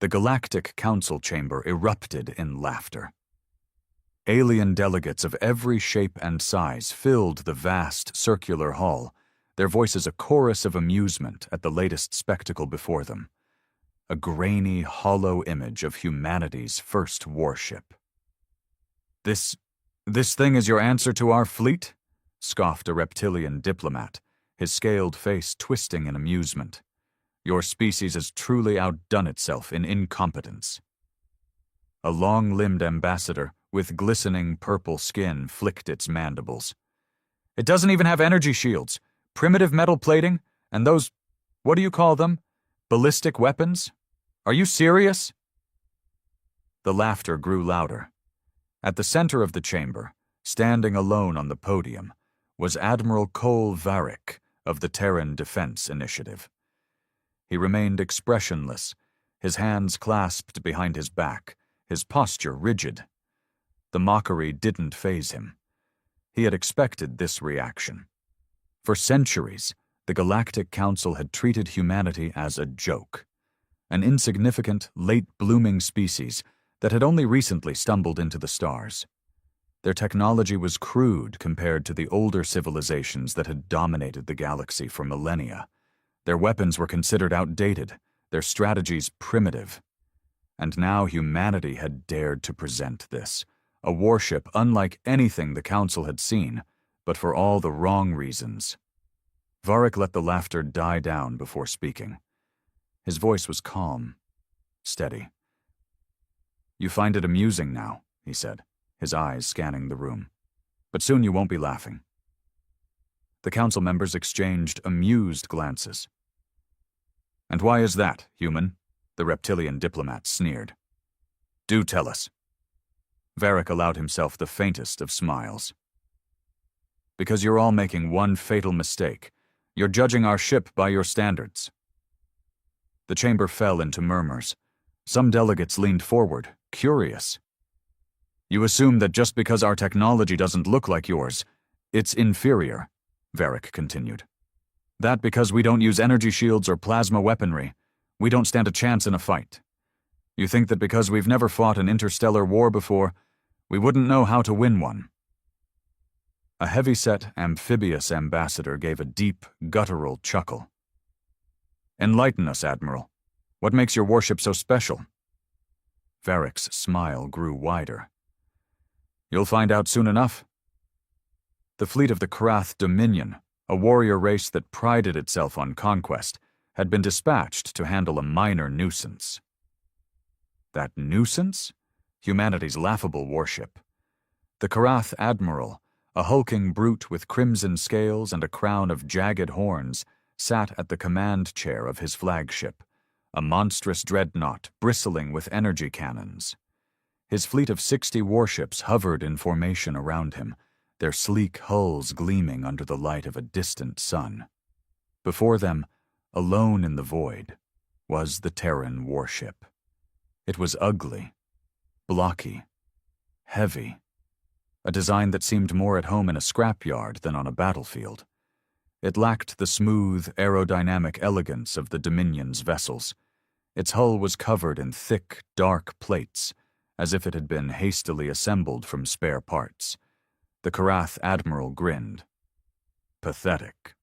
The Galactic Council chamber erupted in laughter. Alien delegates of every shape and size filled the vast circular hall, their voices a chorus of amusement at the latest spectacle before them. A grainy, hollow image of humanity's first warship. This thing is your answer to our fleet?" scoffed a reptilian diplomat, his scaled face twisting in amusement. "Your species has truly outdone itself in incompetence." A long-limbed ambassador with glistening purple skin flicked its mandibles. "It doesn't even have energy shields, primitive metal plating, and those, what do you call them? Ballistic weapons? Are you serious?" The laughter grew louder. At the center of the chamber, standing alone on the podium, was Admiral Cole Varick of the Terran Defense Initiative. He remained expressionless, his hands clasped behind his back, his posture rigid. The mockery didn't faze him. He had expected this reaction. For centuries, the Galactic Council had treated humanity as a joke, an insignificant, late-blooming species that had only recently stumbled into the stars. Their technology was crude compared to the older civilizations that had dominated the galaxy for millennia. Their weapons were considered outdated, their strategies primitive. And now humanity had dared to present this, a warship unlike anything the Council had seen, but for all the wrong reasons. Varick let the laughter die down before speaking. His voice was calm, steady. "You find it amusing now," he said, his eyes scanning the room. "But soon you won't be laughing." The council members exchanged amused glances. "And why is that, human?" the reptilian diplomat sneered. "Do tell us." Varick allowed himself the faintest of smiles. "Because you're all making one fatal mistake. You're judging our ship by your standards." The chamber fell into murmurs. Some delegates leaned forward, curious. "You assume that just because our technology doesn't look like yours, it's inferior," Varick continued. "That because we don't use energy shields or plasma weaponry, we don't stand a chance in a fight. You think that because we've never fought an interstellar war before, we wouldn't know how to win one." A heavy-set, amphibious ambassador gave a deep, guttural chuckle. "Enlighten us, Admiral. What makes your warship so special?" Varick's smile grew wider. "You'll find out soon enough." The fleet of the Karath Dominion, a warrior race that prided itself on conquest, had been dispatched to handle a minor nuisance. That nuisance? Humanity's laughable warship. The Karath Admiral, a hulking brute with crimson scales and a crown of jagged horns, sat at the command chair of his flagship, a monstrous dreadnought bristling with energy cannons. His fleet of 60 warships hovered in formation around him, their sleek hulls gleaming under the light of a distant sun. Before them, alone in the void, was the Terran warship. It was ugly, blocky, heavy, a design that seemed more at home in a scrapyard than on a battlefield. It lacked the smooth, aerodynamic elegance of the Dominion's vessels. Its hull was covered in thick, dark plates, as if it had been hastily assembled from spare parts. The Karath Admiral grinned. Pathetic.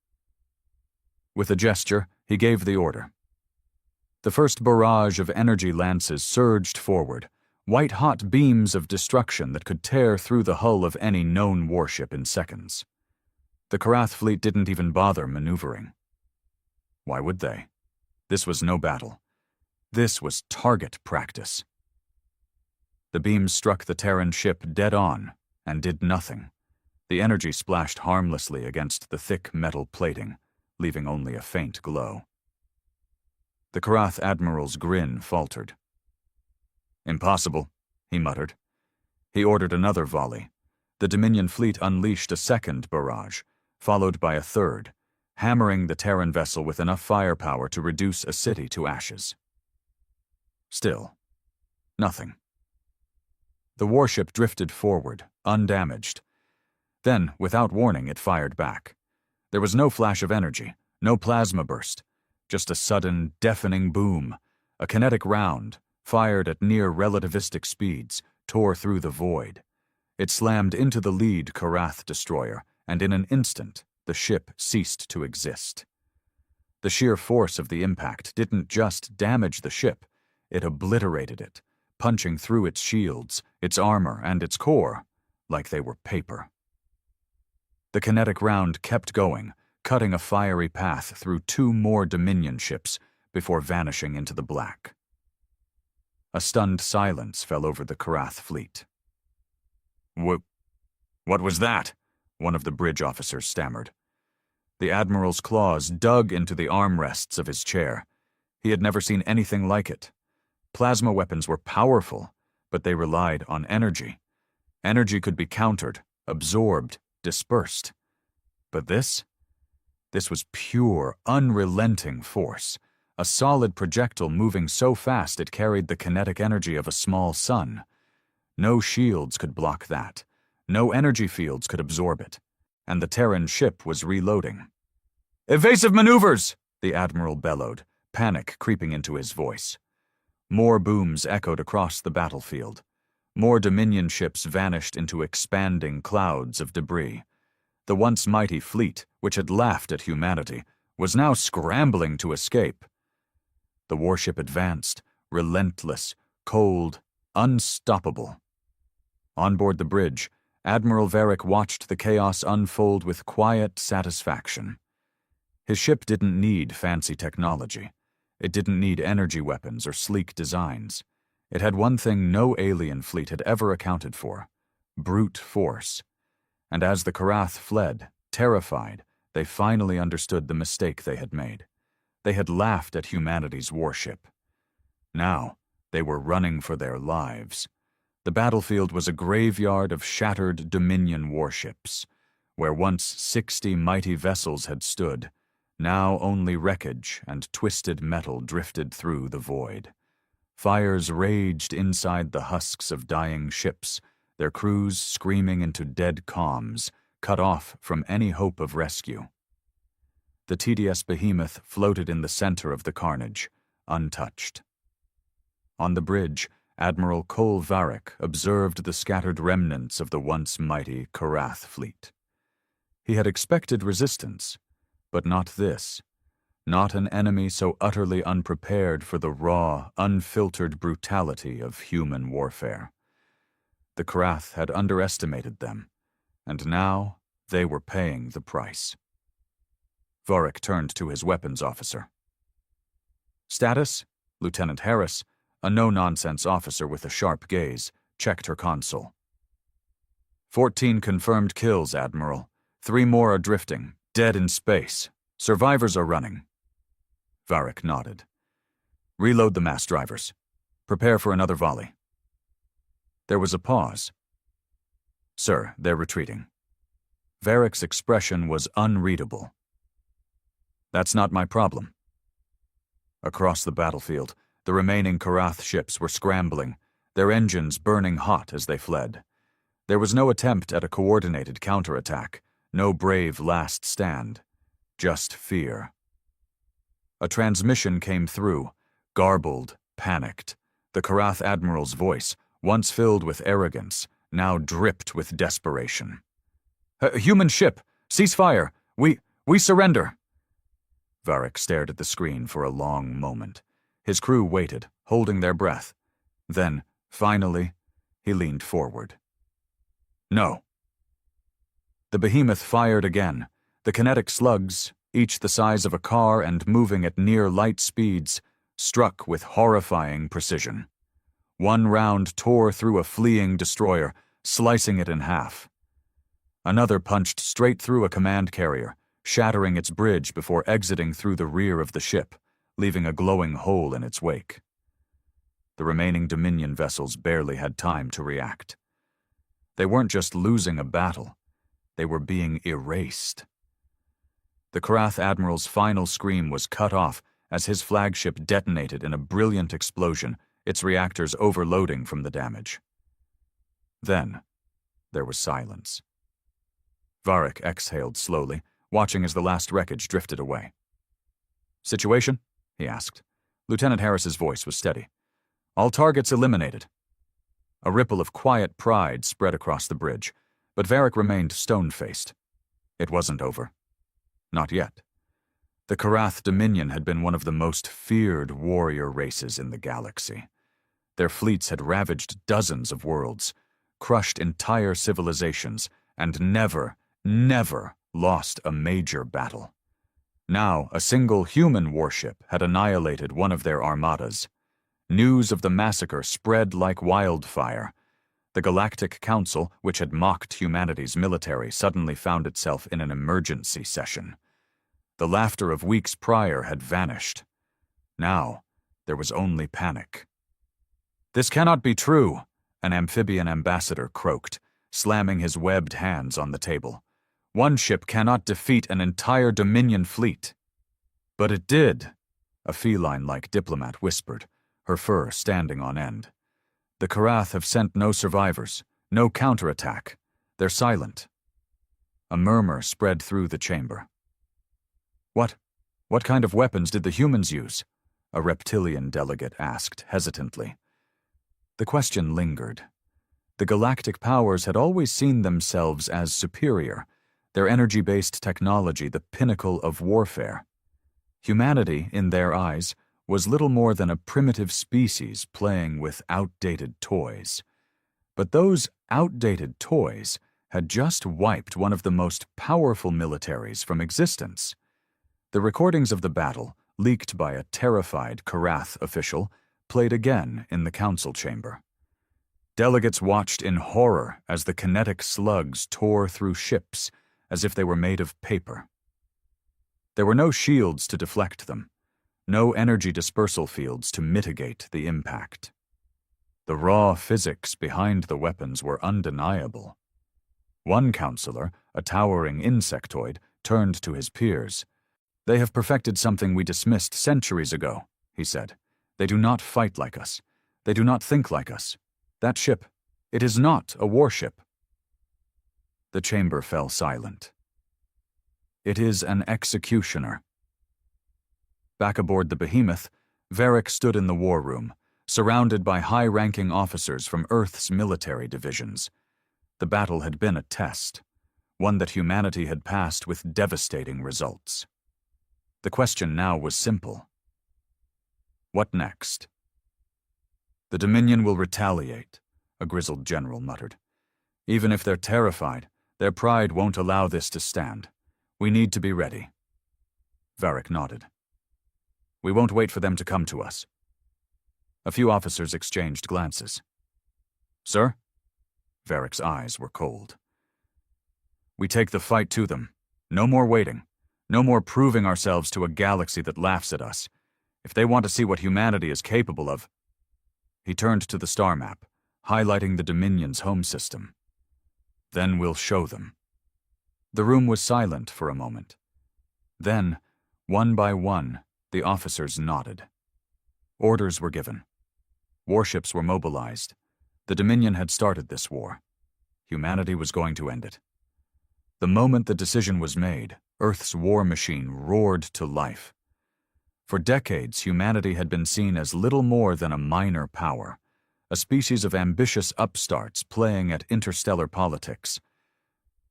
With a gesture, he gave the order. The first barrage of energy lances surged forward, white-hot beams of destruction that could tear through the hull of any known warship in seconds. The Karath fleet didn't even bother maneuvering. Why would they? This was no battle. This was target practice. The beams struck the Terran ship dead on and did nothing. The energy splashed harmlessly against the thick metal plating, leaving only a faint glow. The Karath Admiral's grin faltered. "Impossible," he muttered. He ordered another volley. The Dominion fleet unleashed a second barrage, followed by a third, hammering the Terran vessel with enough firepower to reduce a city to ashes. Still, nothing. The warship drifted forward, undamaged. Then, without warning, it fired back. There was no flash of energy, no plasma burst, just a sudden, deafening boom, a kinetic round, fired at near relativistic speeds, tore through the void. It slammed into the lead Karath destroyer, and in an instant, the ship ceased to exist. The sheer force of the impact didn't just damage the ship, it obliterated it, punching through its shields, its armor, and its core like they were paper. The kinetic round kept going, cutting a fiery path through 2 more Dominion ships before vanishing into the black. A stunned silence fell over the Karath fleet. What was that?" one of the bridge officers stammered. The Admiral's claws dug into the armrests of his chair. He had never seen anything like it. Plasma weapons were powerful, but they relied on energy. Energy could be countered, absorbed, dispersed. But this was pure, unrelenting force, a solid projectile moving so fast it carried the kinetic energy of a small sun. No shields could block that. No energy fields could absorb it. And the Terran ship was reloading. "Evasive maneuvers!" the Admiral bellowed, panic creeping into his voice. More booms echoed across the battlefield. More Dominion ships vanished into expanding clouds of debris. The once mighty fleet, which had laughed at humanity, was now scrambling to escape. The warship advanced, relentless, cold, unstoppable. On board the bridge, Admiral Varric watched the chaos unfold with quiet satisfaction. His ship didn't need fancy technology. It didn't need energy weapons or sleek designs. It had one thing no alien fleet had ever accounted for: brute force. And as the Karath fled, terrified, they finally understood the mistake they had made. They had laughed at humanity's warship. Now, they were running for their lives. The battlefield was a graveyard of shattered Dominion warships. Where once 60 mighty vessels had stood, now only wreckage and twisted metal drifted through the void. Fires raged inside the husks of dying ships, their crews screaming into dead calms, cut off from any hope of rescue. The TDS behemoth floated in the center of the carnage, untouched. On the bridge, Admiral Cole Varric observed the scattered remnants of the once mighty Karath fleet. He had expected resistance, but not this. Not an enemy so utterly unprepared for the raw, unfiltered brutality of human warfare. The Karath had underestimated them, and now they were paying the price. Varric turned to his weapons officer. "Status?" Lieutenant Harris, a no-nonsense officer with a sharp gaze, checked her console. 14 confirmed kills, Admiral. 3 more are drifting, dead in space. Survivors are running." Varric nodded. "Reload the mass drivers. Prepare for another volley." There was a pause. "Sir, they're retreating." Varric's expression was unreadable. "That's not my problem." Across the battlefield, the remaining Karath ships were scrambling, their engines burning hot as they fled. There was no attempt at a coordinated counterattack, no brave last stand, just fear. A transmission came through, garbled, panicked. The Karath Admiral's voice, once filled with arrogance, now dripped with desperation. "Human ship! Cease fire! We surrender!" Varric stared at the screen for a long moment. His crew waited, holding their breath. Then, finally, he leaned forward. "No." The behemoth fired again. The kinetic slugs, each the size of a car and moving at near light speeds, struck with horrifying precision. One round tore through a fleeing destroyer, slicing it in half. Another punched straight through a command carrier, shattering its bridge before exiting through the rear of the ship, leaving a glowing hole in its wake. The remaining Dominion vessels barely had time to react. They weren't just losing a battle, they were being erased. The Karath Admiral's final scream was cut off as his flagship detonated in a brilliant explosion, its reactors overloading from the damage. Then, there was silence. Varric exhaled slowly, watching as the last wreckage drifted away. "Situation?" he asked. Lieutenant Harris's voice was steady. All targets eliminated. A ripple of quiet pride spread across the bridge, but Varric remained stone-faced. It wasn't over. Not yet. The Karath Dominion had been one of the most feared warrior races in the galaxy. Their fleets had ravaged dozens of worlds, crushed entire civilizations, and never lost a major battle. Now, a single human warship had annihilated one of their armadas. News of the massacre spread like wildfire. The Galactic Council, which had mocked humanity's military, suddenly found itself in an emergency session. The laughter of weeks prior had vanished. Now, there was only panic. "This cannot be true," an amphibian ambassador croaked, slamming his webbed hands on the table. "One ship cannot defeat an entire Dominion fleet." "But it did," a feline-like diplomat whispered, her fur standing on end. "The Karath have sent no survivors, no counterattack. They're silent." A murmur spread through the chamber. What kind of weapons did the humans use?" a reptilian delegate asked hesitantly. The question lingered. The galactic powers had always seen themselves as superior, their energy-based technology the pinnacle of warfare. Humanity, in their eyes, was little more than a primitive species playing with outdated toys. But those outdated toys had just wiped one of the most powerful militaries from existence. The recordings of the battle, leaked by a terrified Karath official, played again in the council chamber. Delegates watched in horror as the kinetic slugs tore through ships as if they were made of paper. There were no shields to deflect them, no energy dispersal fields to mitigate the impact. The raw physics behind the weapons were undeniable. One counselor, a towering insectoid, turned to his peers. "They have perfected something we dismissed centuries ago," he said. "They do not fight like us. They do not think like us. That ship, it is not a warship." The chamber fell silent. "It is an executioner." Back aboard the behemoth, Varric stood in the war room, surrounded by high-ranking officers from Earth's military divisions. The battle had been a test, one that humanity had passed with devastating results. The question now was simple. What next? "The Dominion will retaliate," a grizzled general muttered. "Even if they're terrified, their pride won't allow this to stand. We need to be ready." Varric nodded. "We won't wait for them to come to us." A few officers exchanged glances. "Sir?" Varric's eyes were cold. "We take the fight to them. No more waiting. No more proving ourselves to a galaxy that laughs at us. If they want to see what humanity is capable of—" He turned to the star map, highlighting the Dominion's home system. "Then we'll show them." The room was silent for a moment. Then, one by one, the officers nodded. Orders were given. Warships were mobilized. The Dominion had started this war. Humanity was going to end it. The moment the decision was made, Earth's war machine roared to life. For decades, humanity had been seen as little more than a minor power, a species of ambitious upstarts playing at interstellar politics.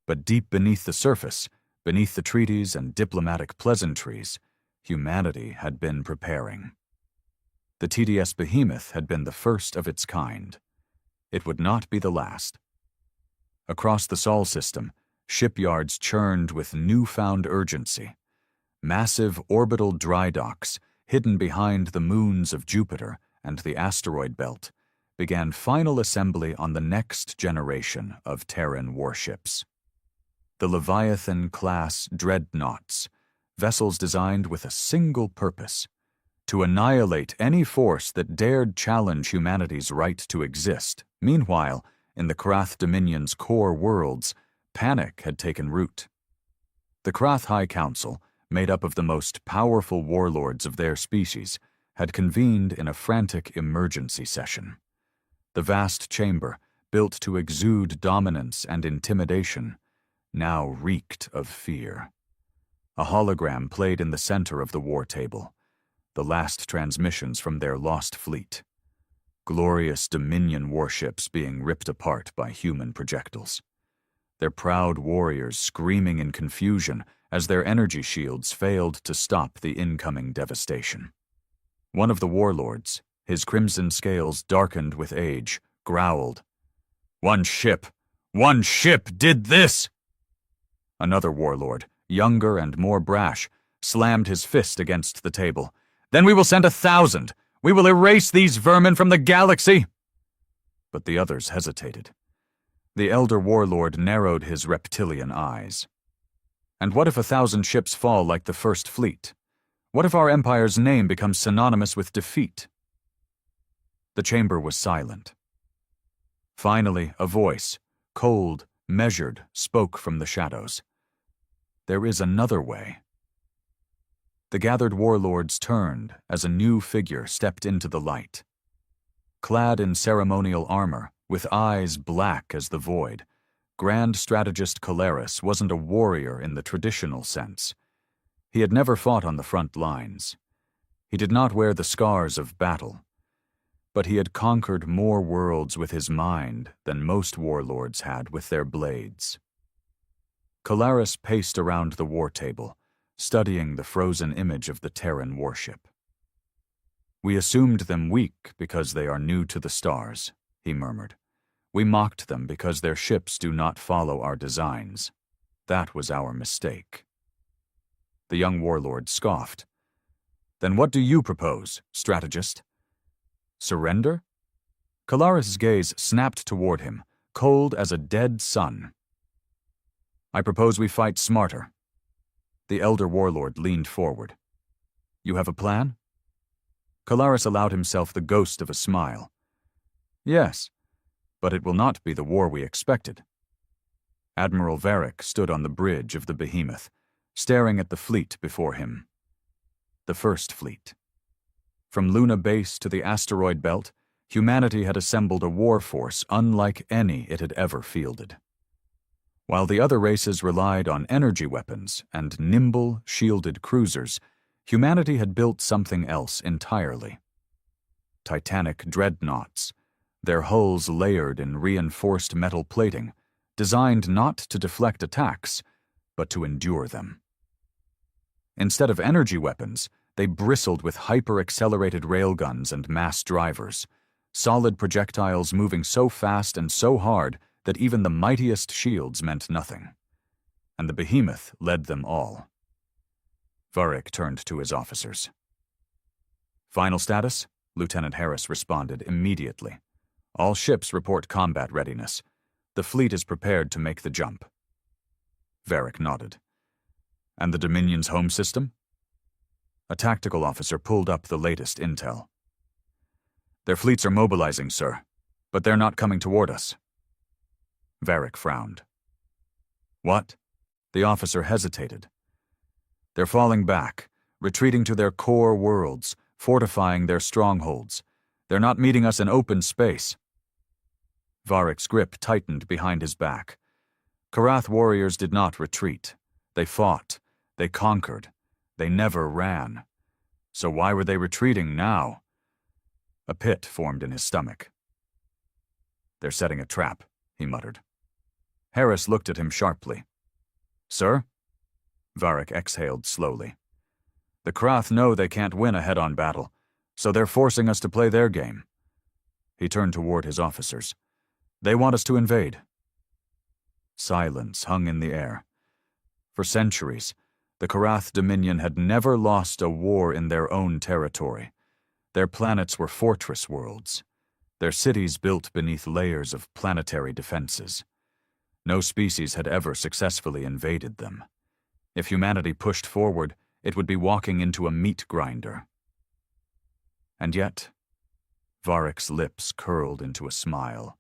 But deep beneath the surface, beneath the treaties and diplomatic pleasantries, humanity had been preparing. The TDS behemoth had been the first of its kind. It would not be the last. Across the Sol system, shipyards churned with newfound urgency. Massive orbital dry docks, hidden behind the moons of Jupiter and the asteroid belt, began final assembly on the next generation of Terran warships. The Leviathan-class Dreadnoughts, vessels designed with a single purpose: to annihilate any force that dared challenge humanity's right to exist. Meanwhile, in the Karath Dominion's core worlds, panic had taken root. The Karath High Council, made up of the most powerful warlords of their species, had convened in a frantic emergency session. The vast chamber, built to exude dominance and intimidation, now reeked of fear. A hologram played in the center of the war table, the last transmissions from their lost fleet. glorious Dominion warships being ripped apart by human projectiles. Their proud warriors screaming in confusion as their energy shields failed to stop the incoming devastation. One of the warlords, his crimson scales darkened with age, growled, One ship did this!" Another warlord, younger and more brash, slammed his fist against the table. "Then we will send 1,000! We will erase these vermin from the galaxy!" But the others hesitated. The elder warlord narrowed his reptilian eyes. And what if 1,000 ships fall like the First Fleet? What if our empire's name becomes synonymous with defeat? The chamber was silent. Finally, a voice, cold, measured, spoke from the shadows. "There is another way." The gathered warlords turned as a new figure stepped into the light. Clad in ceremonial armor, with eyes black as the void, Grand Strategist Calaris wasn't a warrior in the traditional sense. He had never fought on the front lines. He did not wear the scars of battle. But he had conquered more worlds with his mind than most warlords had with their blades. Calaris paced around the war table, studying the frozen image of the Terran warship. "We assumed them weak because they are new to the stars," he murmured. "We mocked them because their ships do not follow our designs. That was our mistake." The young warlord scoffed. "Then what do you propose, strategist? Surrender?" Calaris' gaze snapped toward him, cold as a dead sun. "I propose we fight smarter." The elder warlord leaned forward. "You have a plan?" Calaris allowed himself the ghost of a smile. "Yes, but it will not be the war we expected." Admiral Varric stood on the bridge of the behemoth, staring at the fleet before him. The First Fleet. From Luna Base to the asteroid belt, humanity had assembled a war force unlike any it had ever fielded. While the other races relied on energy weapons and nimble, shielded cruisers, humanity had built something else entirely. Titanic dreadnoughts, their hulls layered in reinforced metal plating, designed not to deflect attacks, but to endure them. Instead of energy weapons, they bristled with hyper-accelerated railguns and mass drivers, solid projectiles moving so fast and so hard that even the mightiest shields meant nothing. And the behemoth led them all. Varric turned to his officers. "Final status?" Lieutenant Harris responded immediately. "All ships report combat readiness. The fleet is prepared to make the jump." Varric nodded. "And the Dominion's home system?" A tactical officer pulled up the latest intel. "Their fleets are mobilizing, sir, but they're not coming toward us." Varric frowned. "What?" The officer hesitated. "They're falling back, retreating to their core worlds, fortifying their strongholds. They're not meeting us in open space." Varric's grip tightened behind his back. Karath warriors did not retreat. They fought. They conquered. They never ran. So why were they retreating now? A pit formed in his stomach. "They're setting a trap," he muttered. Harris looked at him sharply. "Sir?" Varric exhaled slowly. "The Krath know they can't win a head-on battle, so they're forcing us to play their game." He turned toward his officers. "They want us to invade." Silence hung in the air. For centuries, the Karath Dominion had never lost a war in their own territory. Their planets were fortress worlds, their cities built beneath layers of planetary defenses. No species had ever successfully invaded them. If humanity pushed forward, it would be walking into a meat grinder. And yet, Varric's lips curled into a smile.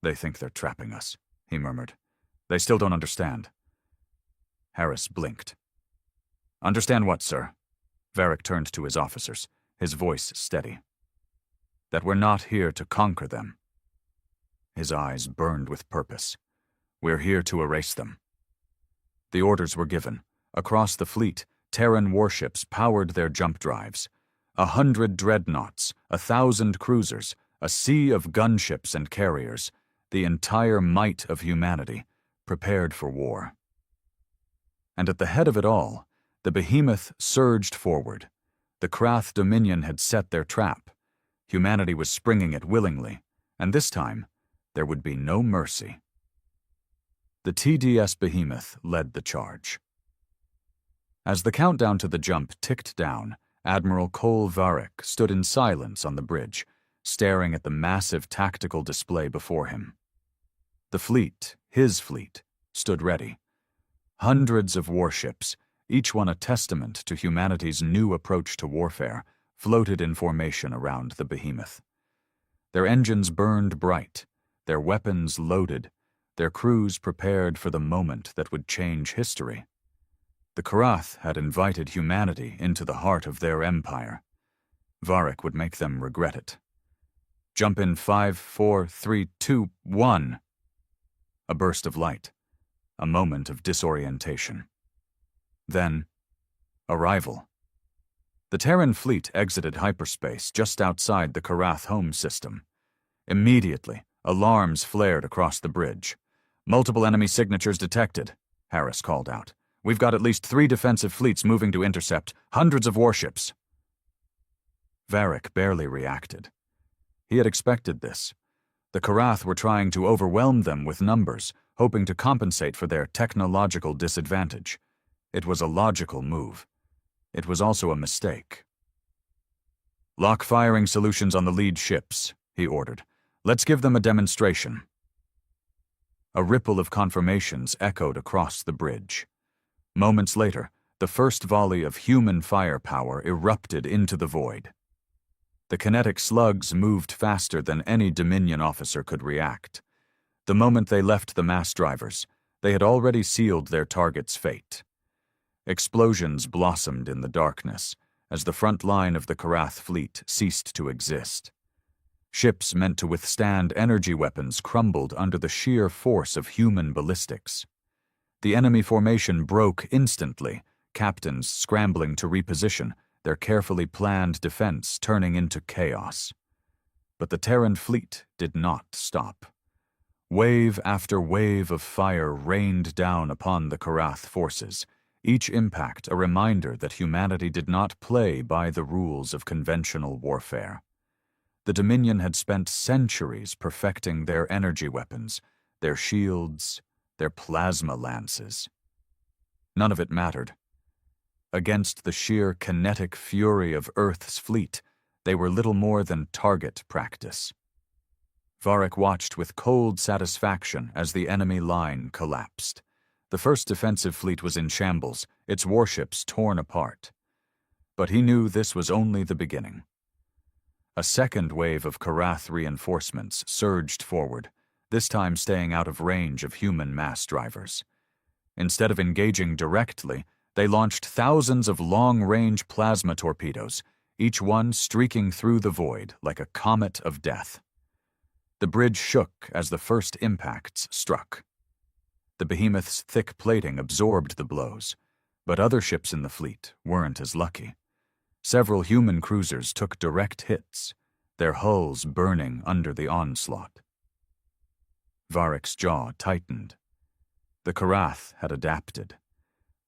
"They think they're trapping us," he murmured. "They still don't understand." Harris blinked. "Understand what, sir?" Varric turned to his officers, his voice steady. "That we're not here to conquer them." His eyes burned with purpose. "We're here to erase them." The orders were given. Across the fleet, Terran warships powered their jump drives. 100 dreadnoughts, 1,000 cruisers, a sea of gunships and carriers, the entire might of humanity, prepared for war. And at the head of it all, the behemoth surged forward. The Krath Dominion had set their trap. Humanity was springing it willingly, and this time, there would be no mercy. The TDS behemoth led the charge. As the countdown to the jump ticked down, Admiral Cole Varric stood in silence on the bridge, staring at the massive tactical display before him. The fleet, his fleet, stood ready. Hundreds of warships, each one a testament to humanity's new approach to warfare, floated in formation around the behemoth. Their engines burned bright, their weapons loaded, their crews prepared for the moment that would change history. The Karath had invited humanity into the heart of their empire. Varric would make them regret it. Jump in 5, 4, 3, 2, 1. A burst of light. A moment of disorientation. Then, arrival. The Terran fleet exited hyperspace just outside the Karath home system. Immediately, alarms flared across the bridge. "Multiple enemy signatures detected," Harris called out. "We've got at least 3 defensive fleets moving to intercept hundreds of warships." Varric barely reacted. He had expected this. The Karath were trying to overwhelm them with numbers, hoping to compensate for their technological disadvantage. It was a logical move. It was also a mistake. "Lock firing solutions on the lead ships," he ordered. "Let's give them a demonstration." A ripple of confirmations echoed across the bridge. Moments later, the first volley of human firepower erupted into the void. The kinetic slugs moved faster than any Dominion officer could react. The moment they left the mass drivers, they had already sealed their target's fate. Explosions blossomed in the darkness as the front line of the Karath fleet ceased to exist. Ships meant to withstand energy weapons crumbled under the sheer force of human ballistics. The enemy formation broke instantly, captains scrambling to reposition, their carefully planned defense turning into chaos. But the Terran fleet did not stop. Wave after wave of fire rained down upon the Karath forces, each impact a reminder that humanity did not play by the rules of conventional warfare. The Dominion had spent centuries perfecting their energy weapons, their shields, their plasma lances. None of it mattered. Against the sheer kinetic fury of Earth's fleet, they were little more than target practice. Varric watched with cold satisfaction as the enemy line collapsed. The first defensive fleet was in shambles, its warships torn apart. But he knew this was only the beginning. A second wave of Karath reinforcements surged forward, this time staying out of range of human mass drivers. Instead of engaging directly, they launched thousands of long-range plasma torpedoes, each one streaking through the void like a comet of death. The bridge shook as the first impacts struck. The behemoth's thick plating absorbed the blows, but other ships in the fleet weren't as lucky. Several human cruisers took direct hits, their hulls burning under the onslaught. Varric's jaw tightened. The Karath had adapted.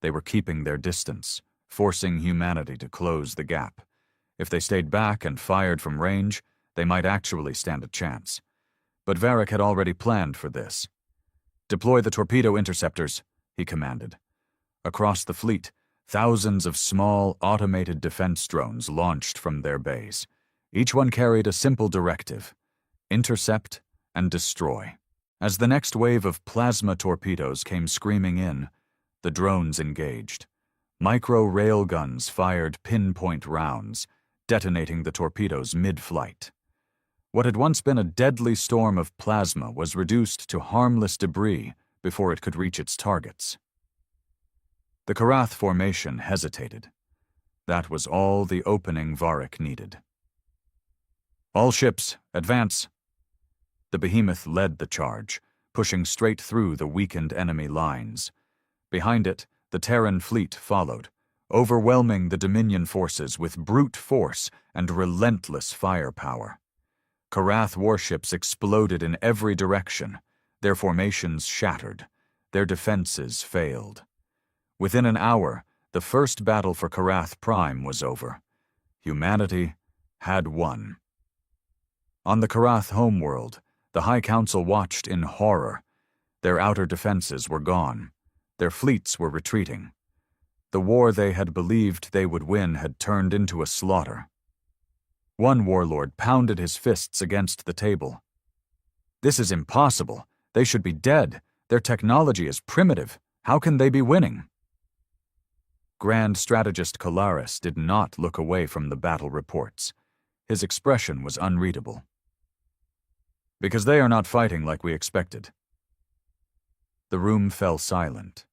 They were keeping their distance, forcing humanity to close the gap. If they stayed back and fired from range, they might actually stand a chance. But Varric had already planned for this. "Deploy the torpedo interceptors," he commanded. Across the fleet, thousands of small, automated defense drones launched from their bays. Each one carried a simple directive: intercept and destroy. As the next wave of plasma torpedoes came screaming in, the drones engaged. Micro railguns fired pinpoint rounds, detonating the torpedoes mid-flight. What had once been a deadly storm of plasma was reduced to harmless debris before it could reach its targets. The Karath formation hesitated. That was all the opening Varric needed. "All ships, advance!" The behemoth led the charge, pushing straight through the weakened enemy lines. Behind it, the Terran fleet followed, overwhelming the Dominion forces with brute force and relentless firepower. Karath warships exploded in every direction, their formations shattered, their defenses failed. Within an hour, the first battle for Karath Prime was over. Humanity had won. On the Karath homeworld, the High Council watched in horror. Their outer defenses were gone. Their fleets were retreating. The war they had believed they would win had turned into a slaughter. One warlord pounded his fists against the table. "This is impossible. They should be dead. Their technology is primitive. How can they be winning?" Grand Strategist Kalaris did not look away from the battle reports. His expression was unreadable. "Because they are not fighting like we expected." The room fell silent.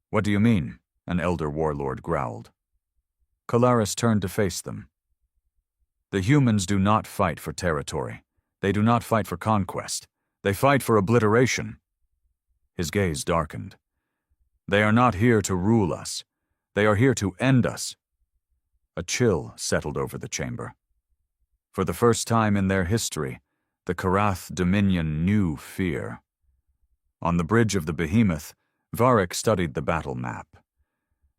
"What do you mean?" an elder warlord growled. Kalaris turned to face them. "The humans do not fight for territory. They do not fight for conquest. They fight for obliteration." His gaze darkened. "They are not here to rule us. They are here to end us." A chill settled over the chamber. For the first time in their history, the Karath Dominion knew fear. On the bridge of the Behemoth, Varric studied the battle map.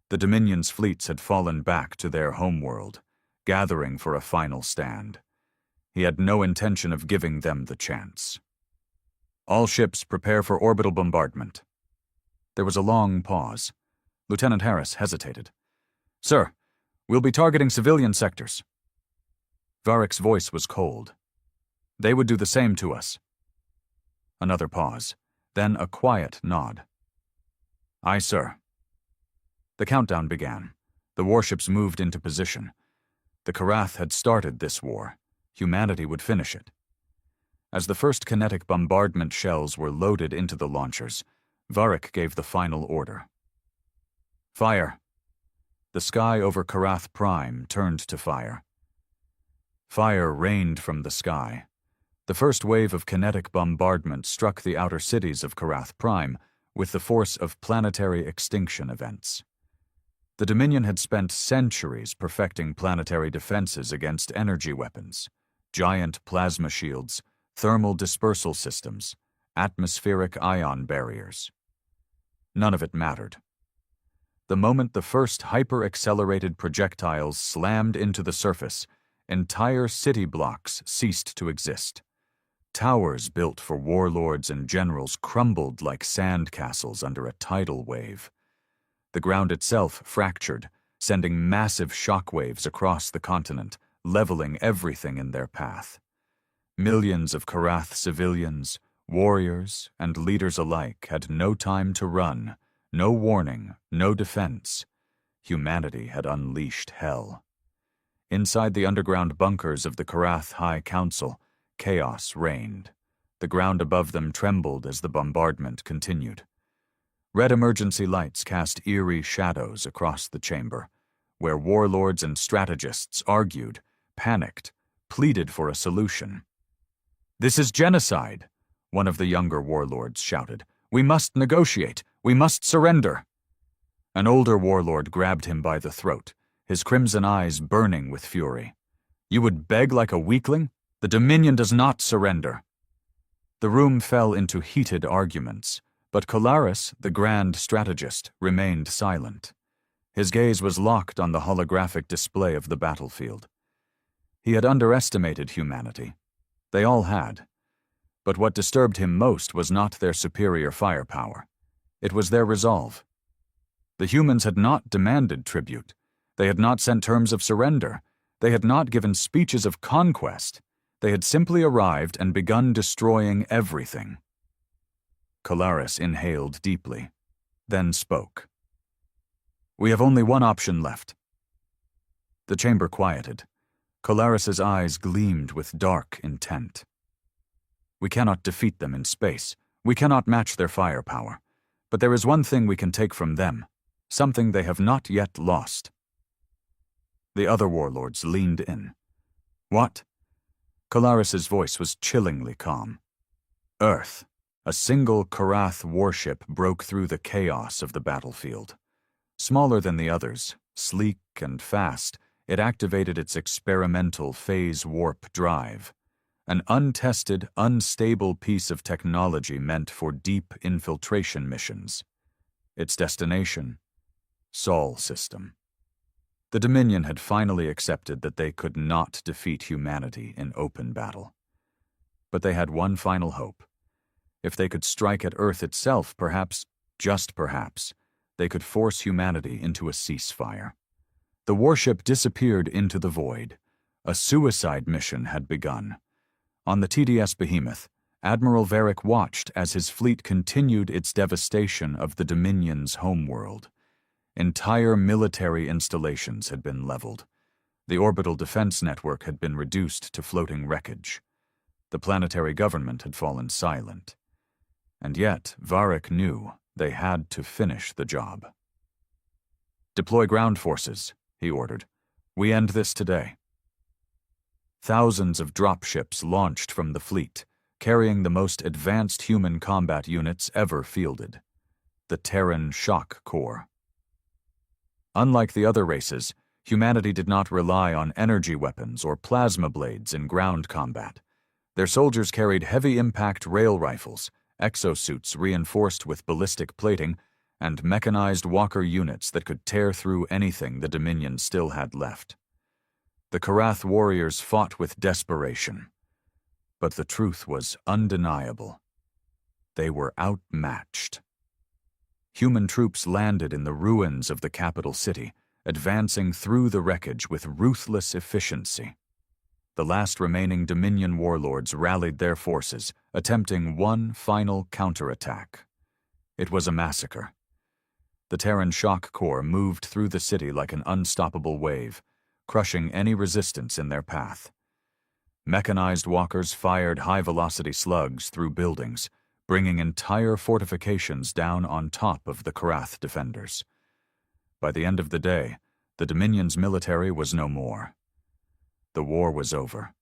The Dominion's fleets had fallen back to their homeworld, gathering for a final stand. He had no intention of giving them the chance. "All ships prepare for orbital bombardment." There was a long pause. Lieutenant Harris hesitated. "Sir, we'll be targeting civilian sectors." Varric's voice was cold. "They would do the same to us." Another pause, then a quiet nod. "Aye, sir." The countdown began. The warships moved into position. The Karath had started this war. Humanity would finish it. As the first kinetic bombardment shells were loaded into the launchers, Varric gave the final order. "Fire." The sky over Karath Prime turned to fire. Fire rained from the sky. The first wave of kinetic bombardment struck the outer cities of Karath Prime with the force of planetary extinction events. The Dominion had spent centuries perfecting planetary defenses against energy weapons, giant plasma shields, thermal dispersal systems, atmospheric ion barriers. None of it mattered. The moment the first hyper-accelerated projectiles slammed into the surface, entire city blocks ceased to exist. Towers built for warlords and generals crumbled like sand castles under a tidal wave. The ground itself fractured, sending massive shockwaves across the continent, leveling everything in their path. Millions of Karath civilians, warriors, and leaders alike had no time to run, no warning, no defense. Humanity had unleashed hell. Inside the underground bunkers of the Karath High Council, chaos reigned. The ground above them trembled as the bombardment continued. Red emergency lights cast eerie shadows across the chamber, where warlords and strategists argued, panicked, pleaded for a solution. "This is genocide," one of the younger warlords shouted. "We must negotiate. We must surrender." An older warlord grabbed him by the throat, his crimson eyes burning with fury. "You would beg like a weakling? The Dominion does not surrender." The room fell into heated arguments, but Kalaris, the grand strategist, remained silent. His gaze was locked on the holographic display of the battlefield. He had underestimated humanity. They all had. But what disturbed him most was not their superior firepower. It was their resolve. The humans had not demanded tribute. They had not sent terms of surrender. They had not given speeches of conquest. They had simply arrived and begun destroying everything. Kalaris inhaled deeply, then spoke. "We have only one option left." The chamber quieted. Kalaris's eyes gleamed with dark intent. "We cannot defeat them in space. We cannot match their firepower. But there is one thing we can take from them, something they have not yet lost." The other warlords leaned in. "What?" Kalaris's voice was chillingly calm. "Earth." A single Karath warship broke through the chaos of the battlefield. Smaller than the others, sleek and fast, it activated its experimental phase warp drive, an untested, unstable piece of technology meant for deep infiltration missions. Its destination? Sol system. The Dominion had finally accepted that they could not defeat humanity in open battle. But they had one final hope. If they could strike at Earth itself, perhaps, just perhaps, they could force humanity into a ceasefire. The warship disappeared into the void. A suicide mission had begun. On the TDS Behemoth, Admiral Varric watched as his fleet continued its devastation of the Dominion's homeworld. Entire military installations had been leveled. The orbital defense network had been reduced to floating wreckage. The planetary government had fallen silent. And yet, Varric knew they had to finish the job. "Deploy ground forces," he ordered. "We end this today." Thousands of dropships launched from the fleet, carrying the most advanced human combat units ever fielded, the Terran Shock Corps. Unlike the other races, humanity did not rely on energy weapons or plasma blades in ground combat. Their soldiers carried heavy-impact rail rifles, exosuits reinforced with ballistic plating, and mechanized walker units that could tear through anything the Dominion still had left. The Karath warriors fought with desperation. But the truth was undeniable. They were outmatched. Human troops landed in the ruins of the capital city, advancing through the wreckage with ruthless efficiency. The last remaining Dominion warlords rallied their forces, attempting one final counterattack. It was a massacre. The Terran Shock Corps moved through the city like an unstoppable wave, crushing any resistance in their path. Mechanized walkers fired high-velocity slugs through buildings, bringing entire fortifications down on top of the Karath defenders. By the end of the day, the Dominion's military was no more. The war was over.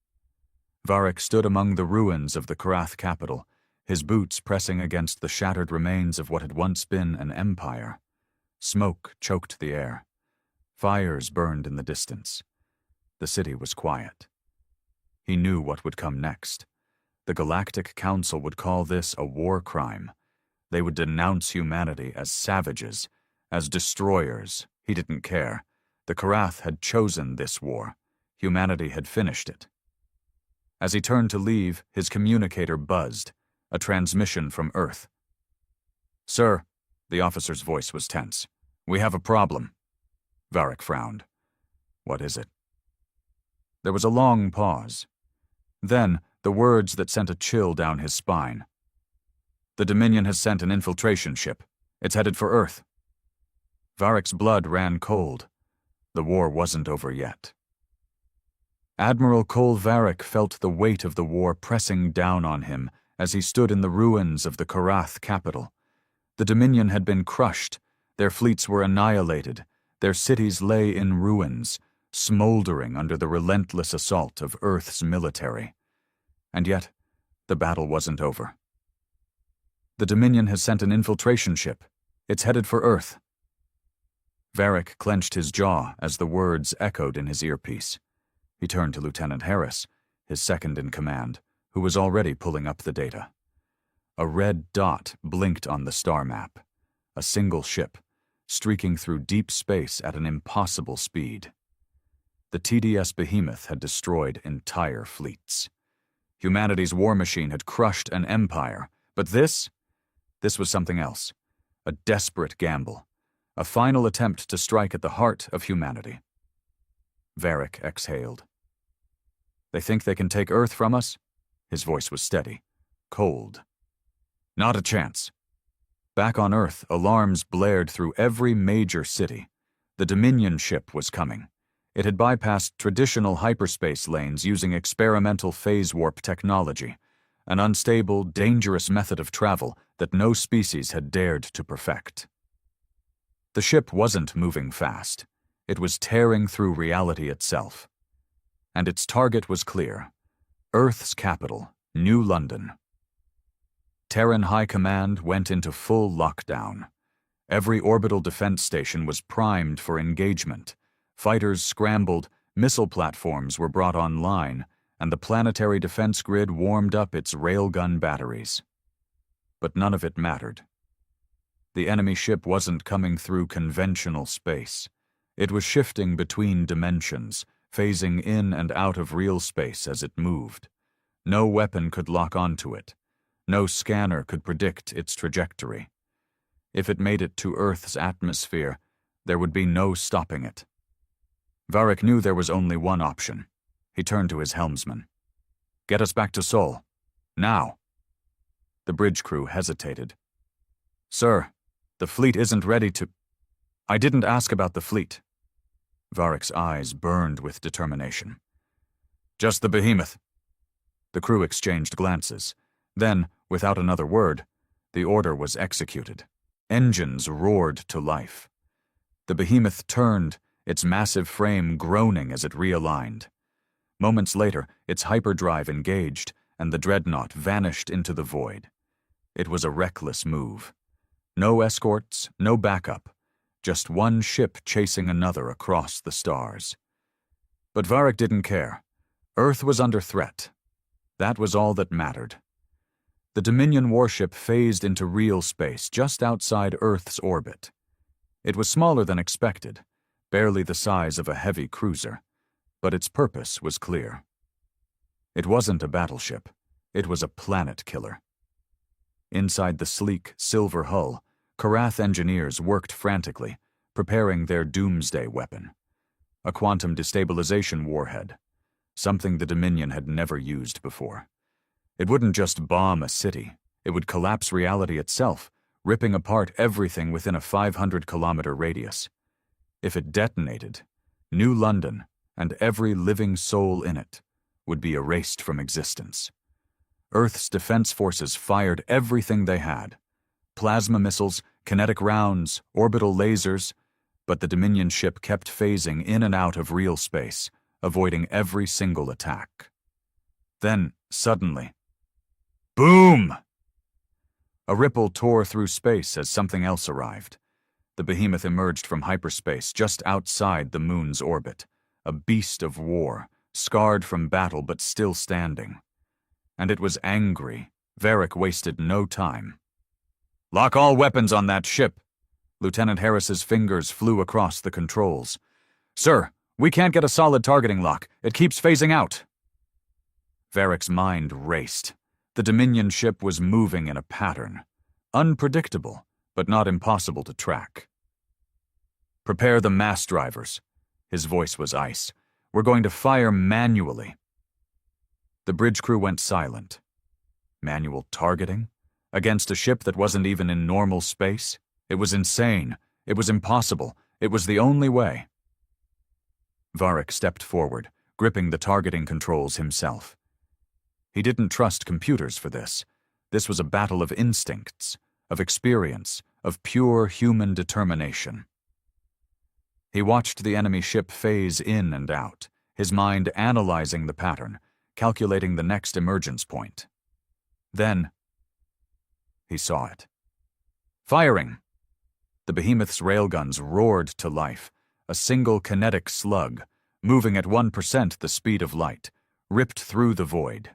Varric stood among the ruins of the Karath capital, his boots pressing against the shattered remains of what had once been an empire. Smoke choked the air. Fires burned in the distance. The city was quiet. He knew what would come next. The Galactic Council would call this a war crime. They would denounce humanity as savages, as destroyers. He didn't care. The Karath had chosen this war. Humanity had finished it. As he turned to leave, his communicator buzzed, a transmission from Earth. "Sir," the officer's voice was tense. "We have a problem." Varric frowned. "What is it?" There was a long pause. Then, the words that sent a chill down his spine. "The Dominion has sent an infiltration ship. It's headed for Earth." Varric's blood ran cold. The war wasn't over yet. Admiral Cole Varric felt the weight of the war pressing down on him as he stood in the ruins of the Karath capital. The Dominion had been crushed, their fleets were annihilated, their cities lay in ruins, smoldering under the relentless assault of Earth's military. And yet, the battle wasn't over. "The Dominion has sent an infiltration ship. It's headed for Earth." Varric clenched his jaw as the words echoed in his earpiece. He turned to Lieutenant Harris, his second-in-command, who was already pulling up the data. A red dot blinked on the star map. A single ship, streaking through deep space at an impossible speed. The TDS Behemoth had destroyed entire fleets. Humanity's war machine had crushed an empire, but this was something else. A desperate gamble. A final attempt to strike at the heart of humanity. Varric exhaled. "They think they can take Earth from us?" His voice was steady, cold. "Not a chance." Back on Earth, alarms blared through every major city. The Dominion ship was coming. It had bypassed traditional hyperspace lanes using experimental phase warp technology, an unstable, dangerous method of travel that no species had dared to perfect. The ship wasn't moving fast. It was tearing through reality itself. And its target was clear: Earth's capital, New London. Terran High Command went into full lockdown. Every orbital defense station was primed for engagement. Fighters scrambled, missile platforms were brought online, and the planetary defense grid warmed up its railgun batteries. But none of it mattered. The enemy ship wasn't coming through conventional space. It was shifting between dimensions, phasing in and out of real space as it moved. No weapon could lock onto it. No scanner could predict its trajectory. If it made it to Earth's atmosphere, there would be no stopping it. Varric knew there was only one option. He turned to his helmsman. "Get us back to Sol. Now." The bridge crew hesitated. "Sir, the fleet isn't ready to—" "I didn't ask about the fleet." Varric's eyes burned with determination. "Just the behemoth." The crew exchanged glances. Then, without another word, the order was executed. Engines roared to life. The behemoth turned, its massive frame groaning as it realigned. Moments later, its hyperdrive engaged, and the dreadnought vanished into the void. It was a reckless move. No escorts, no backup, just one ship chasing another across the stars. But Varric didn't care. Earth was under threat. That was all that mattered. The Dominion warship phased into real space just outside Earth's orbit. It was smaller than expected, barely the size of a heavy cruiser, but its purpose was clear. It wasn't a battleship. It was a planet killer. Inside the sleek, silver hull, Karath engineers worked frantically, preparing their doomsday weapon. A quantum destabilization warhead, something the Dominion had never used before. It wouldn't just bomb a city, it would collapse reality itself, ripping apart everything within a 500-kilometer radius. If it detonated, New London, and every living soul in it, would be erased from existence. Earth's defense forces fired everything they had. Plasma missiles, kinetic rounds, orbital lasers, but the Dominion ship kept phasing in and out of real space, avoiding every single attack. Then, suddenly, boom! A ripple tore through space as something else arrived. The behemoth emerged from hyperspace just outside the moon's orbit, a beast of war, scarred from battle but still standing. And it was angry. Varric wasted no time. "Lock all weapons on that ship." Lieutenant Harris's fingers flew across the controls. "Sir, we can't get a solid targeting lock. It keeps phasing out." Varric's mind raced. The Dominion ship was moving in a pattern. Unpredictable, but not impossible to track. "Prepare the mass drivers." His voice was ice. "We're going to fire manually." The bridge crew went silent. Manual targeting? Against a ship that wasn't even in normal space? It was insane. It was impossible. It was the only way. Varric stepped forward, gripping the targeting controls himself. He didn't trust computers for this. This was a battle of instincts, of experience, of pure human determination. He watched the enemy ship phase in and out, his mind analyzing the pattern, calculating the next emergence point. Then, he saw it. Firing! The behemoth's railguns roared to life, a single kinetic slug, moving at 1% the speed of light, ripped through the void.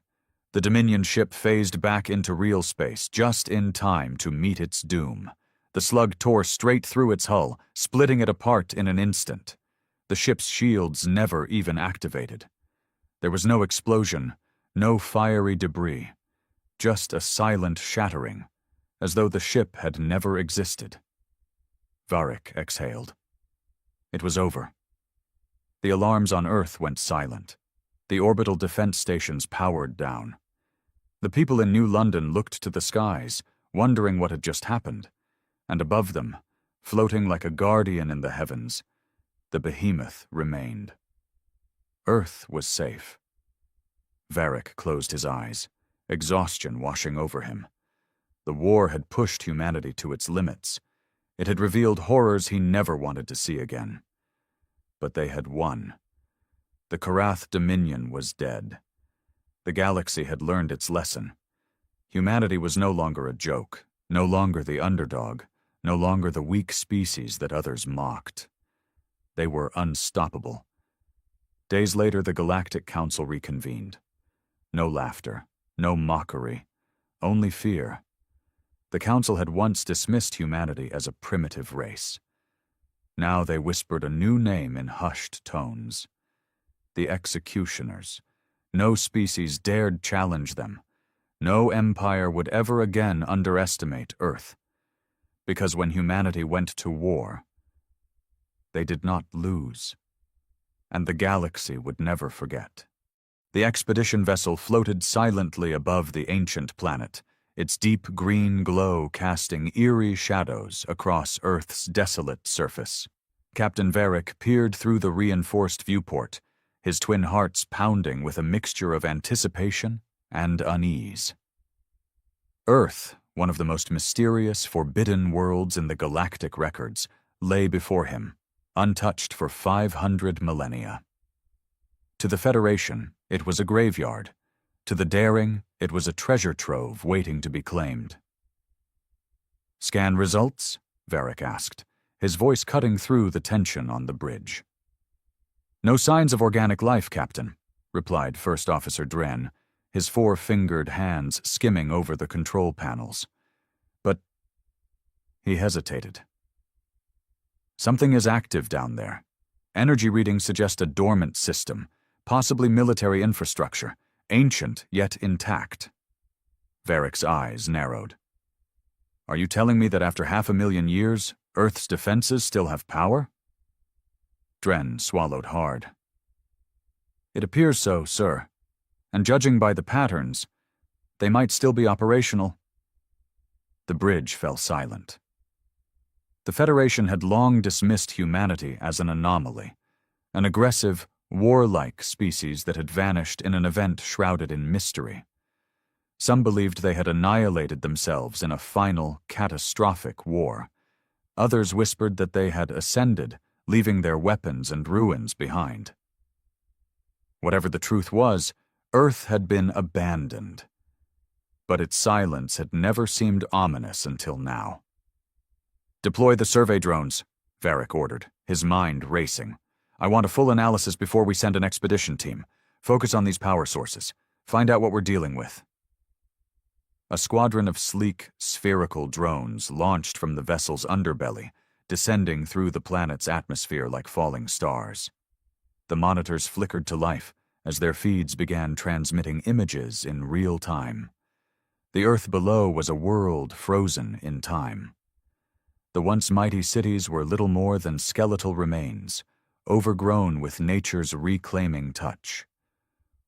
The Dominion ship phased back into real space just in time to meet its doom. The slug tore straight through its hull, splitting it apart in an instant. The ship's shields never even activated. There was no explosion, no fiery debris, just a silent shattering, as though the ship had never existed. Varric exhaled. It was over. The alarms on Earth went silent. The orbital defense stations powered down. The people in New London looked to the skies, wondering what had just happened, and above them, floating like a guardian in the heavens, the behemoth remained. Earth was safe. Varric closed his eyes, exhaustion washing over him. The war had pushed humanity to its limits. It had revealed horrors he never wanted to see again. But they had won. The Karath Dominion was dead. The galaxy had learned its lesson. Humanity was no longer a joke, no longer the underdog, no longer the weak species that others mocked. They were unstoppable. Days later, the Galactic Council reconvened. No laughter, no mockery, only fear. The Council had once dismissed humanity as a primitive race. Now they whispered a new name in hushed tones. The Executioners. No species dared challenge them. No empire would ever again underestimate Earth. Because when humanity went to war, they did not lose. And the galaxy would never forget. The expedition vessel floated silently above the ancient planet, its deep green glow casting eerie shadows across Earth's desolate surface. Captain Varric peered through the reinforced viewport, his twin hearts pounding with a mixture of anticipation and unease. Earth, one of the most mysterious, forbidden worlds in the galactic records, lay before him, untouched for 500 millennia. To the Federation, it was a graveyard. To the daring, it was a treasure trove waiting to be claimed. "Scan results?" Varric asked, his voice cutting through the tension on the bridge. "No signs of organic life, Captain," replied First Officer Dren, his four-fingered hands skimming over the control panels. But he hesitated. "Something is active down there. Energy readings suggest a dormant system, possibly military infrastructure, ancient yet intact." Varric's eyes narrowed. "Are you telling me that after 500,000 years, Earth's defenses still have power?" Dren swallowed hard. "It appears so, sir. And judging by the patterns, they might still be operational." The bridge fell silent. The Federation had long dismissed humanity as an anomaly, an aggressive, warlike species that had vanished in an event shrouded in mystery. Some believed they had annihilated themselves in a final, catastrophic war. Others whispered that they had ascended, leaving their weapons and ruins behind. Whatever the truth was, Earth had been abandoned. But its silence had never seemed ominous until now. "Deploy the survey drones," Varric ordered, his mind racing. "I want a full analysis before we send an expedition team. Focus on these power sources. Find out what we're dealing with." A squadron of sleek, spherical drones launched from the vessel's underbelly, descending through the planet's atmosphere like falling stars. The monitors flickered to life as their feeds began transmitting images in real time. The Earth below was a world frozen in time. The once mighty cities were little more than skeletal remains, overgrown with nature's reclaiming touch.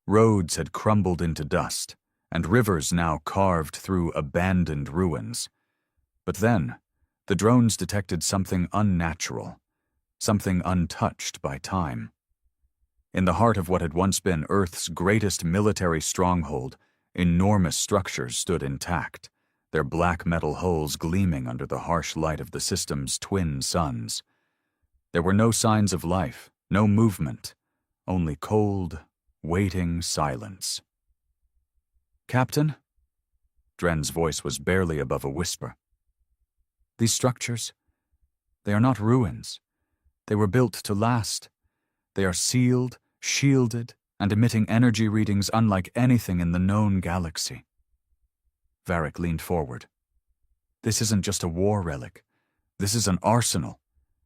Roads had crumbled into dust, and rivers now carved through abandoned ruins. But then, the drones detected something unnatural, something untouched by time. In the heart of what had once been Earth's greatest military stronghold, enormous structures stood intact, their black metal hulls gleaming under the harsh light of the system's twin suns. There were no signs of life, no movement, only cold, waiting silence. "Captain?" Dren's voice was barely above a whisper. "These structures, they are not ruins. They were built to last. They are sealed, shielded, and emitting energy readings unlike anything in the known galaxy." Varric leaned forward. "This isn't just a war relic. This is an arsenal,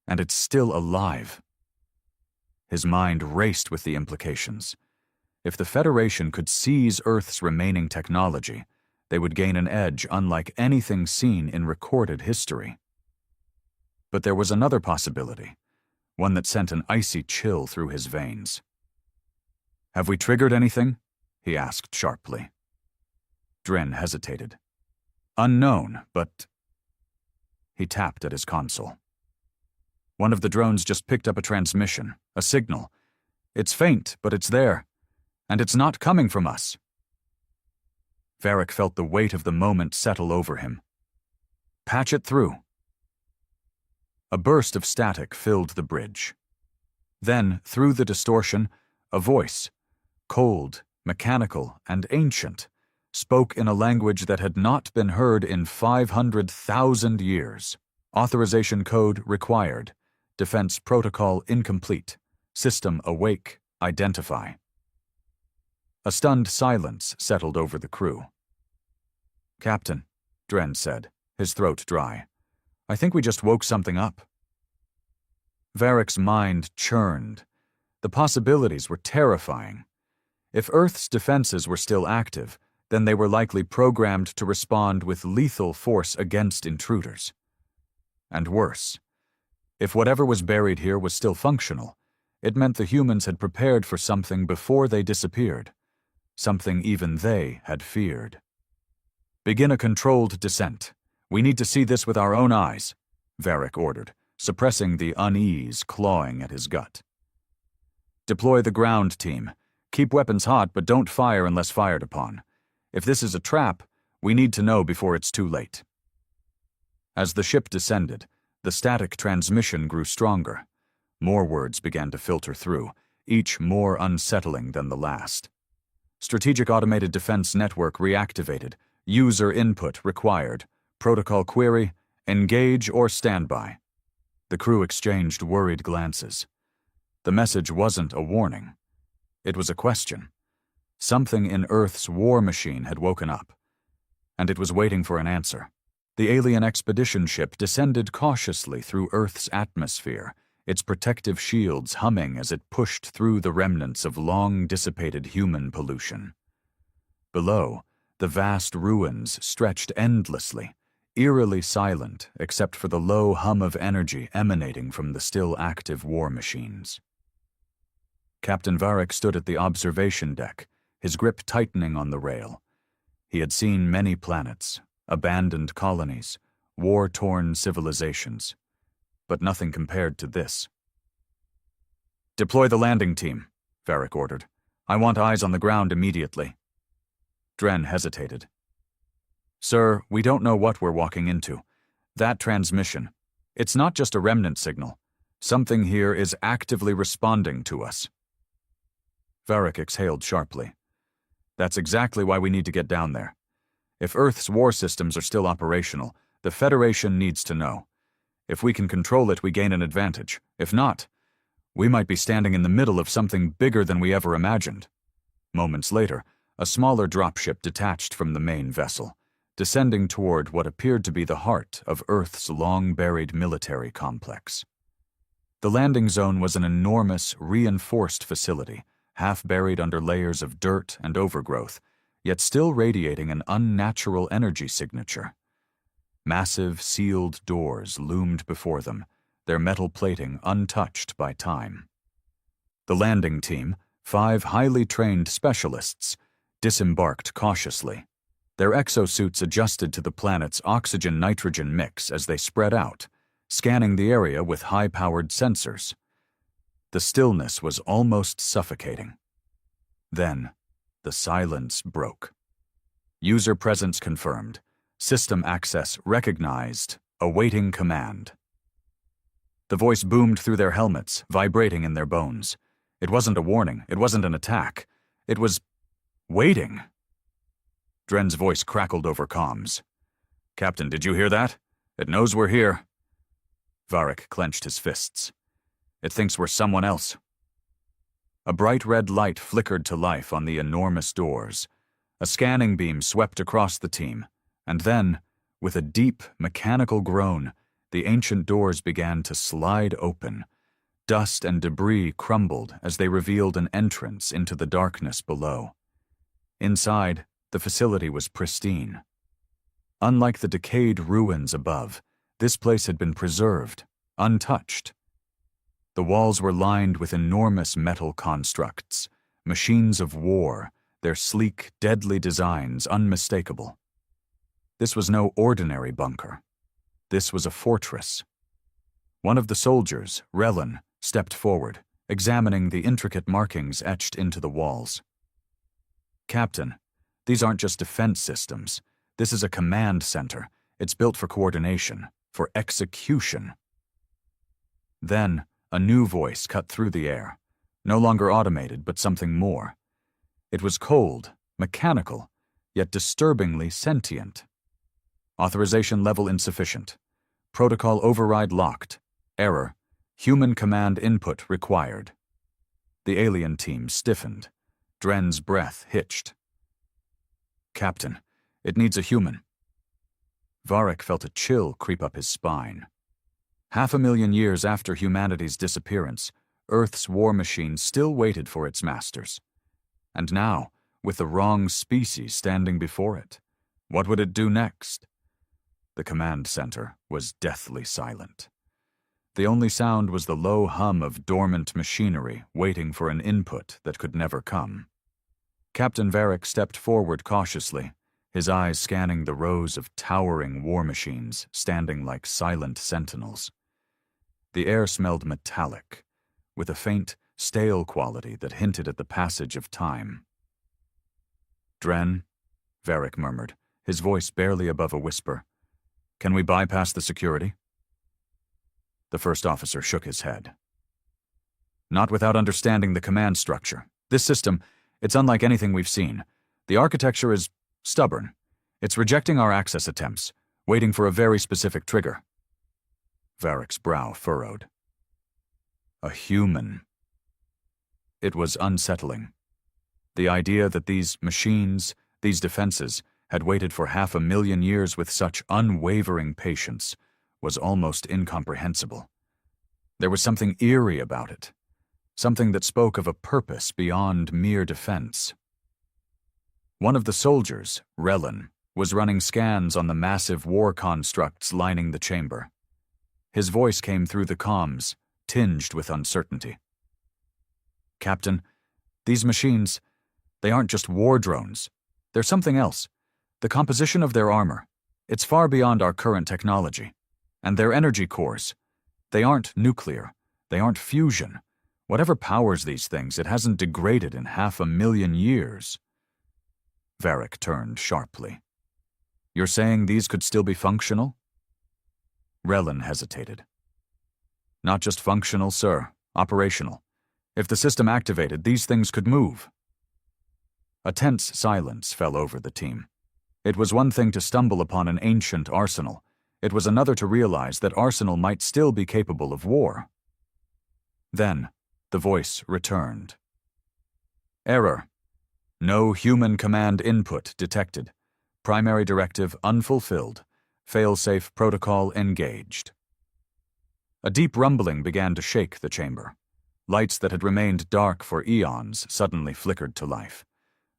and it's still alive." His mind raced with the implications. If the Federation could seize Earth's remaining technology, they would gain an edge unlike anything seen in recorded history. But there was another possibility, one that sent an icy chill through his veins. "Have we triggered anything?" he asked sharply. Dren hesitated. "Unknown, but—" He tapped at his console. "One of the drones just picked up a transmission, a signal. It's faint, but it's there. And it's not coming from us." Varric felt the weight of the moment settle over him. "Patch it through." A burst of static filled the bridge. Then, through the distortion, a voice, cold, mechanical, and ancient, spoke in a language that had not been heard in 500,000 years, Authorization code required. Defense protocol incomplete. System awake. Identify. A stunned silence settled over the crew. "Captain," Dren said, his throat dry, "I think we just woke something up." Varric's mind churned. The possibilities were terrifying. If Earth's defenses were still active, then they were likely programmed to respond with lethal force against intruders. And worse, if whatever was buried here was still functional, it meant the humans had prepared for something before they disappeared, something even they had feared. "Begin a controlled descent. We need to see this with our own eyes," Varric ordered, suppressing the unease clawing at his gut. "Deploy the ground team. Keep weapons hot, but don't fire unless fired upon. If this is a trap, we need to know before it's too late." As the ship descended, the static transmission grew stronger. More words began to filter through, each more unsettling than the last. "Strategic Automated Defense Network reactivated. User input required. Protocol query, engage or standby." The crew exchanged worried glances. The message wasn't a warning. It was a question. Something in Earth's war machine had woken up, and it was waiting for an answer. The alien expedition ship descended cautiously through Earth's atmosphere, its protective shields humming as it pushed through the remnants of long-dissipated human pollution. Below, the vast ruins stretched endlessly, eerily silent except for the low hum of energy emanating from the still active war machines. Captain Varric stood at the observation deck, his grip tightening on the rail. He had seen many planets, abandoned colonies, war-torn civilizations, but nothing compared to this. "Deploy the landing team," Varric ordered. "I want eyes on the ground immediately." Dren hesitated. "Sir, we don't know what we're walking into. That transmission, it's not just a remnant signal. Something here is actively responding to us." Varric exhaled sharply. "That's exactly why we need to get down there. If Earth's war systems are still operational, the Federation needs to know. If we can control it, we gain an advantage. If not, we might be standing in the middle of something bigger than we ever imagined." Moments later, a smaller dropship detached from the main vessel, descending toward what appeared to be the heart of Earth's long-buried military complex. The landing zone was an enormous, reinforced facility, half buried under layers of dirt and overgrowth, yet still radiating an unnatural energy signature. Massive, sealed doors loomed before them, their metal plating untouched by time. The landing team, 5 highly trained specialists, disembarked cautiously. Their exosuits adjusted to the planet's oxygen-nitrogen mix as they spread out, scanning the area with high-powered sensors. The stillness was almost suffocating. Then, the silence broke. User presence confirmed. System access recognized. Awaiting command. The voice boomed through their helmets, vibrating in their bones. It wasn't a warning. It wasn't an attack. It was waiting. Dren's voice crackled over comms. "Captain, did you hear that? It knows we're here." Varric clenched his fists. "It thinks we're someone else." A bright red light flickered to life on the enormous doors. A scanning beam swept across the team, and then, with a deep, mechanical groan, the ancient doors began to slide open. Dust and debris crumbled as they revealed an entrance into the darkness below. Inside, the facility was pristine. Unlike the decayed ruins above, this place had been preserved, untouched. The walls were lined with enormous metal constructs, machines of war, their sleek, deadly designs unmistakable. This was no ordinary bunker. This was a fortress. One of the soldiers, Relin, stepped forward, examining the intricate markings etched into the walls. "Captain, these aren't just defense systems. This is a command center. It's built for coordination, for execution." Then, a new voice cut through the air, no longer automated, but something more. It was cold, mechanical, yet disturbingly sentient. "Authorization level insufficient. Protocol override locked. Error. Human command input required. The alien team stiffened. Dren's breath hitched. Captain, it needs a human. Varric felt a chill creep up his spine. 500,000 years after humanity's disappearance, Earth's war machine still waited for its masters. And now, with the wrong species standing before it, what would it do next? The command center was deathly silent. The only sound was the low hum of dormant machinery waiting for an input that could never come. Captain Varric stepped forward cautiously, his eyes scanning the rows of towering war machines standing like silent sentinels. The air smelled metallic, with a faint, stale quality that hinted at the passage of time. Dren, Varric murmured, his voice barely above a whisper. Can we bypass the security? The first officer shook his head. Not without understanding the command structure. This system, it's unlike anything we've seen. The architecture is stubborn. It's rejecting our access attempts, waiting for a very specific trigger. Varric's brow furrowed. A human. It was unsettling. The idea that these machines, these defenses, had waited for 500,000 years with such unwavering patience was almost incomprehensible. There was something eerie about it, something that spoke of a purpose beyond mere defense. One of the soldiers, Relin, was running scans on the massive war constructs lining the chamber. His voice came through the comms, tinged with uncertainty. Captain, these machines, they aren't just war drones. They're something else. The composition of their armor, it's far beyond our current technology. And their energy cores, they aren't nuclear. They aren't fusion. Whatever powers these things, it hasn't degraded in 500,000 years. Varric turned sharply. You're saying these could still be functional? Relin hesitated. Not just functional, sir. Operational. If the system activated, these things could move. A tense silence fell over the team. It was one thing to stumble upon an ancient arsenal. It was another to realize that arsenal might still be capable of war. Then, the voice returned. Error. No human command input detected. Primary directive unfulfilled. Failsafe protocol engaged. A deep rumbling began to shake the chamber. Lights that had remained dark for eons suddenly flickered to life.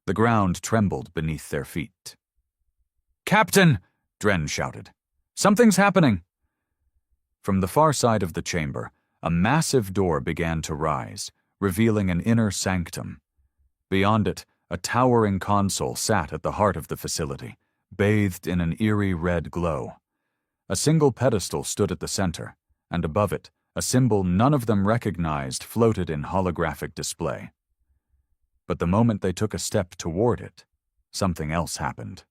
The ground trembled beneath their feet. Captain! Dren shouted. Something's happening! From the far side of the chamber, a massive door began to rise, revealing an inner sanctum. Beyond it, a towering console sat at the heart of the facility, bathed in an eerie red glow. A single pedestal stood at the center, and above it, a symbol none of them recognized floated in holographic display. But the moment they took a step toward it, something else happened.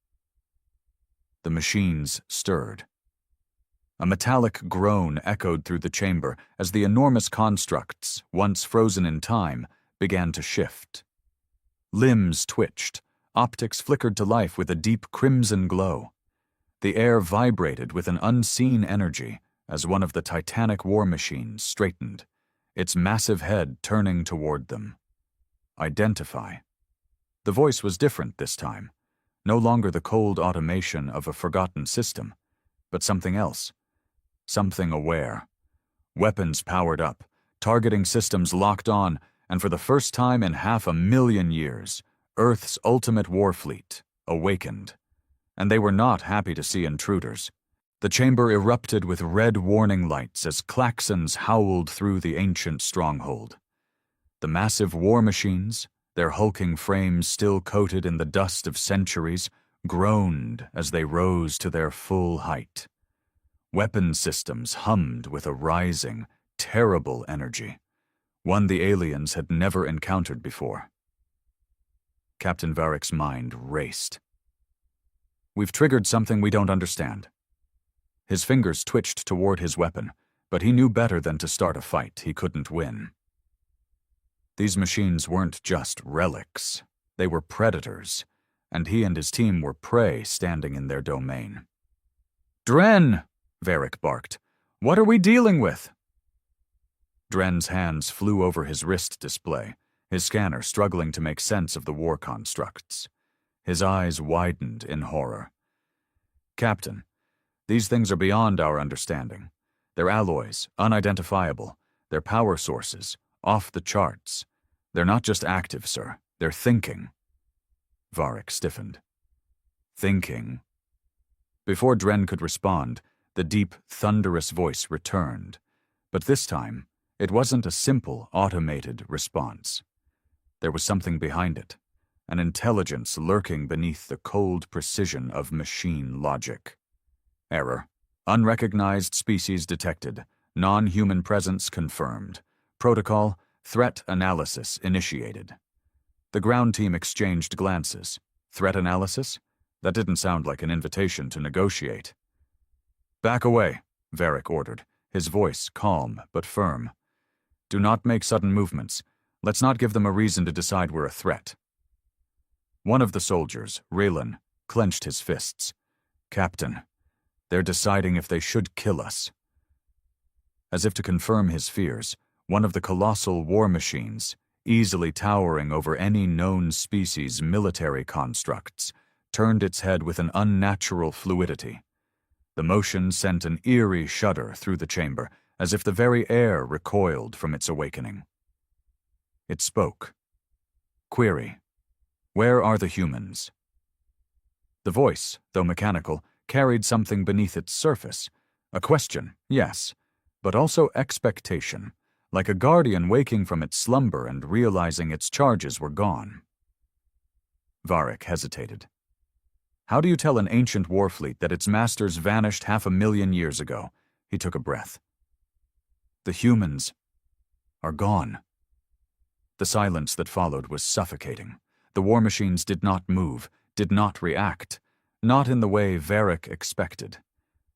The machines stirred. A metallic groan echoed through the chamber as the enormous constructs, once frozen in time, began to shift. Limbs twitched, optics flickered to life with a deep crimson glow. The air vibrated with an unseen energy as one of the titanic war machines straightened, its massive head turning toward them. Identify. The voice was different this time, no longer the cold automation of a forgotten system, but something else. Something aware. Weapons powered up, targeting systems locked on, and for the first time in 500,000 years, Earth's ultimate war fleet awakened. And they were not happy to see intruders. The chamber erupted with red warning lights as klaxons howled through the ancient stronghold. The massive war machines, their hulking frames still coated in the dust of centuries, groaned as they rose to their full height. Weapon systems hummed with a rising, terrible energy, one the aliens had never encountered before. Captain Varric's mind raced. We've triggered something we don't understand. His fingers twitched toward his weapon, but he knew better than to start a fight he couldn't win. These machines weren't just relics. They were predators, and he and his team were prey standing in their domain. Dren! Varric barked. "What are we dealing with?" Dren's hands flew over his wrist display, his scanner struggling to make sense of the war constructs. His eyes widened in horror. "Captain, these things are beyond our understanding. They're alloys, unidentifiable. They're power sources, off the charts. They're not just active, sir. They're thinking." Varric stiffened. "Thinking?" Before Dren could respond, the deep, thunderous voice returned. But this time, it wasn't a simple, automated response. There was something behind it, an intelligence lurking beneath the cold precision of machine logic. Error. Unrecognized species detected. Non-human presence confirmed. Protocol, threat analysis initiated. The ground team exchanged glances. Threat analysis? That didn't sound like an invitation to negotiate. "Back away," Varric ordered, his voice calm but firm. "Do not make sudden movements. Let's not give them a reason to decide we're a threat." One of the soldiers, Raylan, clenched his fists. "Captain, they're deciding if they should kill us." As if to confirm his fears, one of the colossal war machines, easily towering over any known species' military constructs, turned its head with an unnatural fluidity. The motion sent an eerie shudder through the chamber, as if the very air recoiled from its awakening. It spoke. Query: "Where are the humans?" The voice, though mechanical, carried something beneath its surface. A question, yes, but also expectation, like a guardian waking from its slumber and realizing its charges were gone. Varric hesitated. How do you tell an ancient warfleet that its masters vanished 500,000 years ago? He took a breath. The humans are gone. The silence that followed was suffocating. The war machines did not move, did not react, not in the way Varric expected.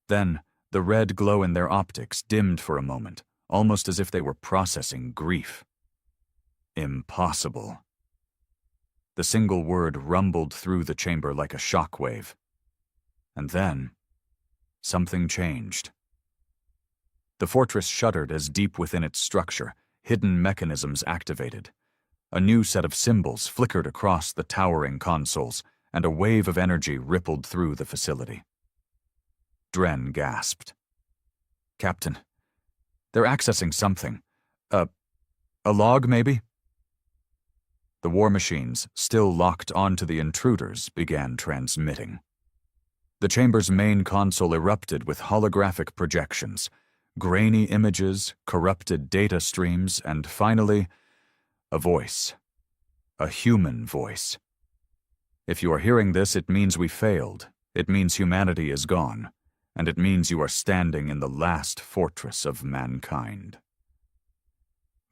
Then, the red glow in their optics dimmed for a moment, almost as if they were processing grief. Impossible. The single word rumbled through the chamber like a shockwave. And then, something changed. The fortress shuddered as deep within its structure, hidden mechanisms activated. A new set of symbols flickered across the towering consoles, and a wave of energy rippled through the facility. Dren gasped. "Captain, they're accessing something. A log, maybe?" The war machines, still locked onto the intruders, began transmitting. The chamber's main console erupted with holographic projections, grainy images, corrupted data streams, and finally, a voice. A human voice. If you are hearing this, it means we failed. It means humanity is gone. And it means you are standing in the last fortress of mankind.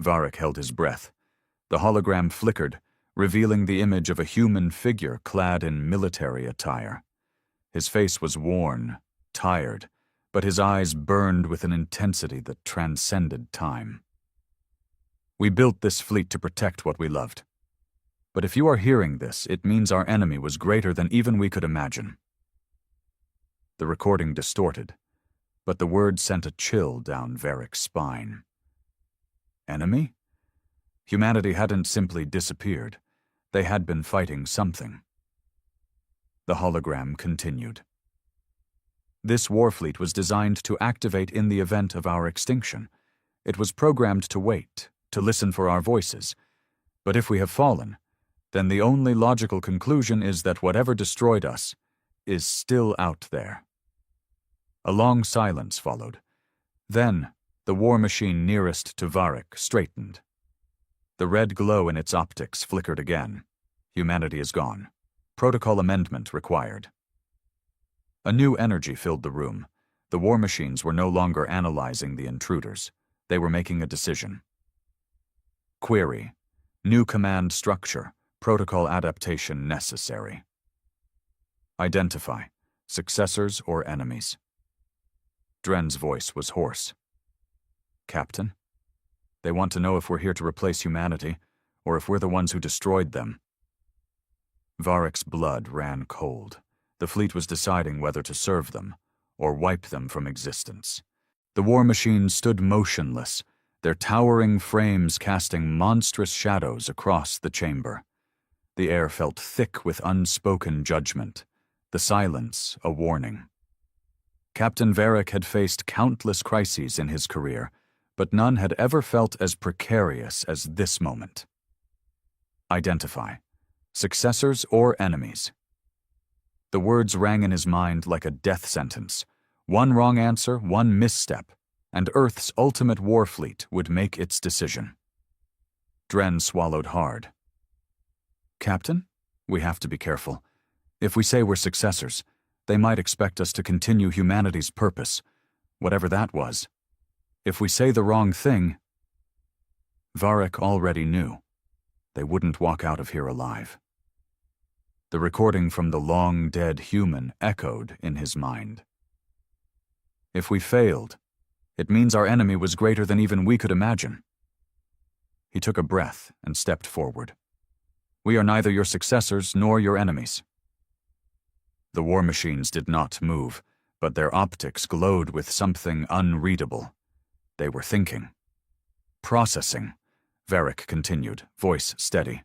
Varric held his breath. The hologram flickered, revealing the image of a human figure clad in military attire. His face was worn, tired, but his eyes burned with an intensity that transcended time. "We built this fleet to protect what we loved. But if you are hearing this, it means our enemy was greater than even we could imagine." The recording distorted, but the words sent a chill down Varric's spine. Enemy? Humanity hadn't simply disappeared. They had been fighting something. The hologram continued. "This warfleet was designed to activate in the event of our extinction. It was programmed to wait, to listen for our voices. But if we have fallen, then the only logical conclusion is that whatever destroyed us is still out there." A long silence followed. Then, the war machine nearest to Varric straightened. The red glow in its optics flickered again. Humanity is gone. Protocol amendment required. A new energy filled the room. The war machines were no longer analyzing the intruders. They were making a decision. Query: New command structure. Protocol adaptation necessary. Identify: successors or enemies. Dren's voice was hoarse. "Captain, they want to know if we're here to replace humanity, or if we're the ones who destroyed them." Varric's blood ran cold. The fleet was deciding whether to serve them, or wipe them from existence. The war machines stood motionless, their towering frames casting monstrous shadows across the chamber. The air felt thick with unspoken judgment, the silence a warning. Captain Varric had faced countless crises in his career, but none had ever felt as precarious as this moment. Identify. Successors or enemies? The words rang in his mind like a death sentence. One wrong answer, one misstep, and Earth's ultimate war fleet would make its decision. Dren swallowed hard. Captain, we have to be careful. If we say we're successors, they might expect us to continue humanity's purpose, whatever that was. If we say the wrong thing, Varric already knew. They wouldn't walk out of here alive. The recording from the long-dead human echoed in his mind. If we failed, it means our enemy was greater than even we could imagine. He took a breath and stepped forward. We are neither your successors nor your enemies. The war machines did not move, but their optics glowed with something unreadable. They were thinking. Processing, Varric continued, voice steady.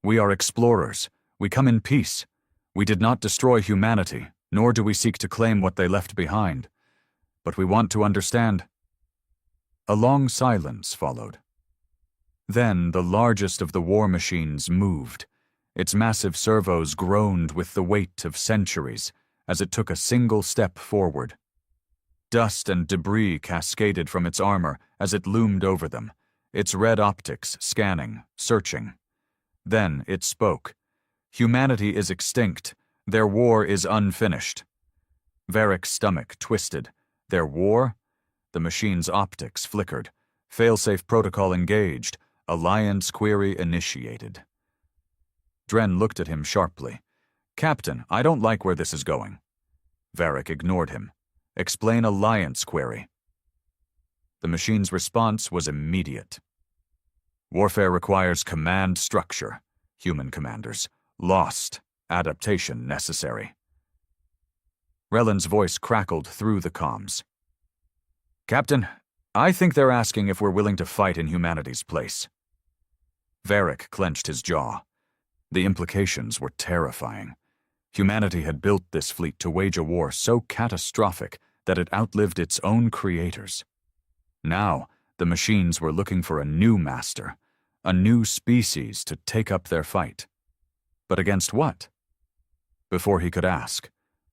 We are explorers. We come in peace. We did not destroy humanity, nor do we seek to claim what they left behind. But we want to understand. A long silence followed. Then the largest of the war machines moved. Its massive servos groaned with the weight of centuries as it took a single step forward. Dust and debris cascaded from its armor as it loomed over them, its red optics scanning, searching. Then it spoke. Humanity is extinct. Their war is unfinished. Varric's stomach twisted. Their war? The machine's optics flickered. Failsafe protocol engaged. Alliance query initiated. Dren looked at him sharply. Captain, I don't like where this is going. Varric ignored him. Explain alliance query. The machine's response was immediate. Warfare requires command structure. Human commanders. Lost. Adaptation necessary. Rellen's voice crackled through the comms. Captain, I think they're asking if we're willing to fight in humanity's place. Varric clenched his jaw. The implications were terrifying. Humanity had built this fleet to wage a war so catastrophic that it outlived its own creators. Now, the machines were looking for a new master, a new species to take up their fight. But against what? Before he could ask,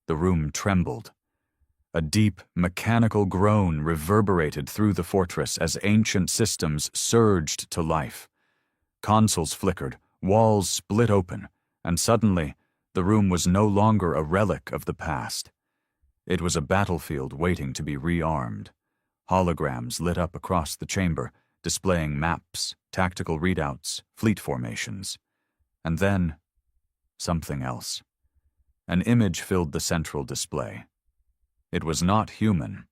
the room trembled. A deep, mechanical groan reverberated through the fortress as ancient systems surged to life. Consoles flickered, walls split open, and suddenly, the room was no longer a relic of the past. It was a battlefield waiting to be rearmed. Holograms lit up across the chamber, displaying maps, tactical readouts, fleet formations. And then, something else. An image filled the central display. It was not human.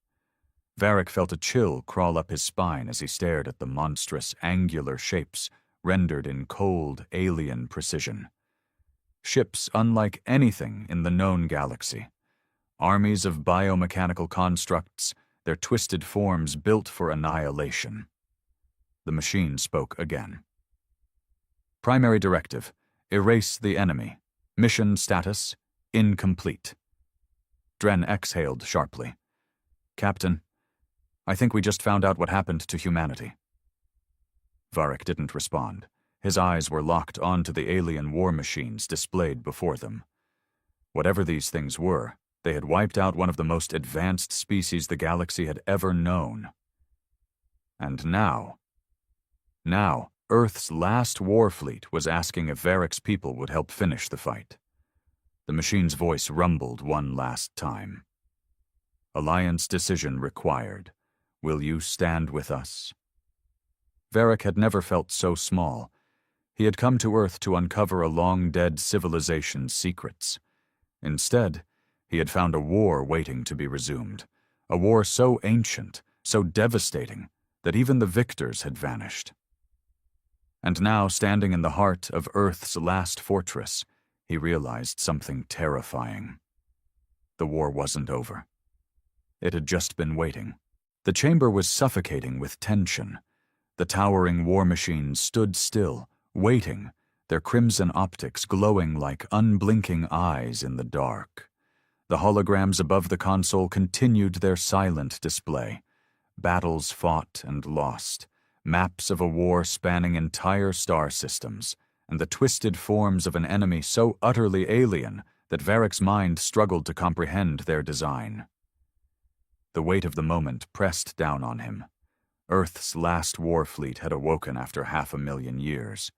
Varric felt a chill crawl up his spine as he stared at the monstrous, angular shapes rendered in cold, alien precision. Ships unlike anything in the known galaxy. Armies of biomechanical constructs, their twisted forms built for annihilation. The machine spoke again. Primary directive: erase the enemy. Mission status: incomplete. Dren exhaled sharply. Captain, I think we just found out what happened to humanity. Varric didn't respond. His eyes were locked onto the alien war machines displayed before them. Whatever these things were, they had wiped out one of the most advanced species the galaxy had ever known. And now, Earth's last war fleet was asking if Varric's people would help finish the fight. The machine's voice rumbled one last time. Alliance decision required. Will you stand with us? Varric had never felt so small. He had come to Earth to uncover a long-dead civilization's secrets. Instead, he had found a war waiting to be resumed. A war so ancient, so devastating, that even the victors had vanished. And now, standing in the heart of Earth's last fortress, he realized something terrifying. The war wasn't over. It had just been waiting. The chamber was suffocating with tension. The towering war machines stood still, waiting, their crimson optics glowing like unblinking eyes in the dark. The holograms above the console continued their silent display. Battles fought and lost, maps of a war spanning entire star systems, and the twisted forms of an enemy so utterly alien that Varric's mind struggled to comprehend their design. The weight of the moment pressed down on him. Earth's last war fleet had awoken after 500,000 years,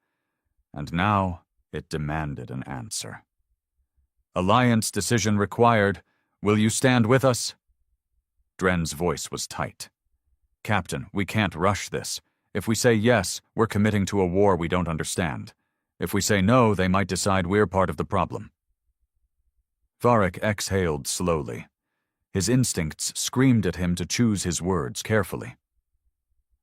and now it demanded an answer. "Alliance decision required. Will you stand with us?" Dren's voice was tight. "Captain, we can't rush this. If we say yes, we're committing to a war we don't understand. If we say no, they might decide we're part of the problem." Varric exhaled slowly. His instincts screamed at him to choose his words carefully.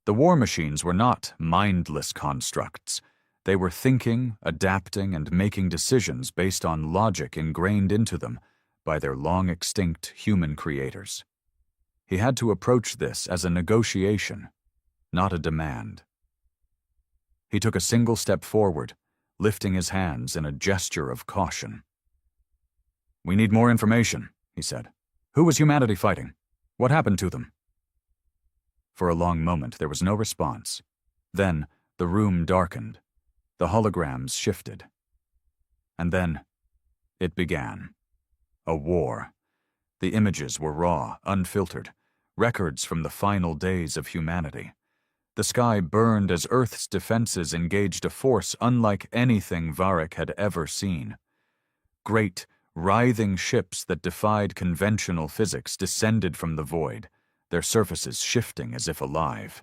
The war machines were not mindless constructs. They were thinking, adapting, and making decisions based on logic ingrained into them by their long-extinct human creators. He had to approach this as a negotiation, not a demand. He took a single step forward, lifting his hands in a gesture of caution. "We need more information," he said. "Who was humanity fighting? What happened to them?" For a long moment there was no response. Then the room darkened. The holograms shifted. And then it began. A war. The images were raw, unfiltered, records from the final days of humanity. The sky burned as Earth's defenses engaged a force unlike anything Varric had ever seen. Great, writhing ships that defied conventional physics descended from the void, their surfaces shifting as if alive.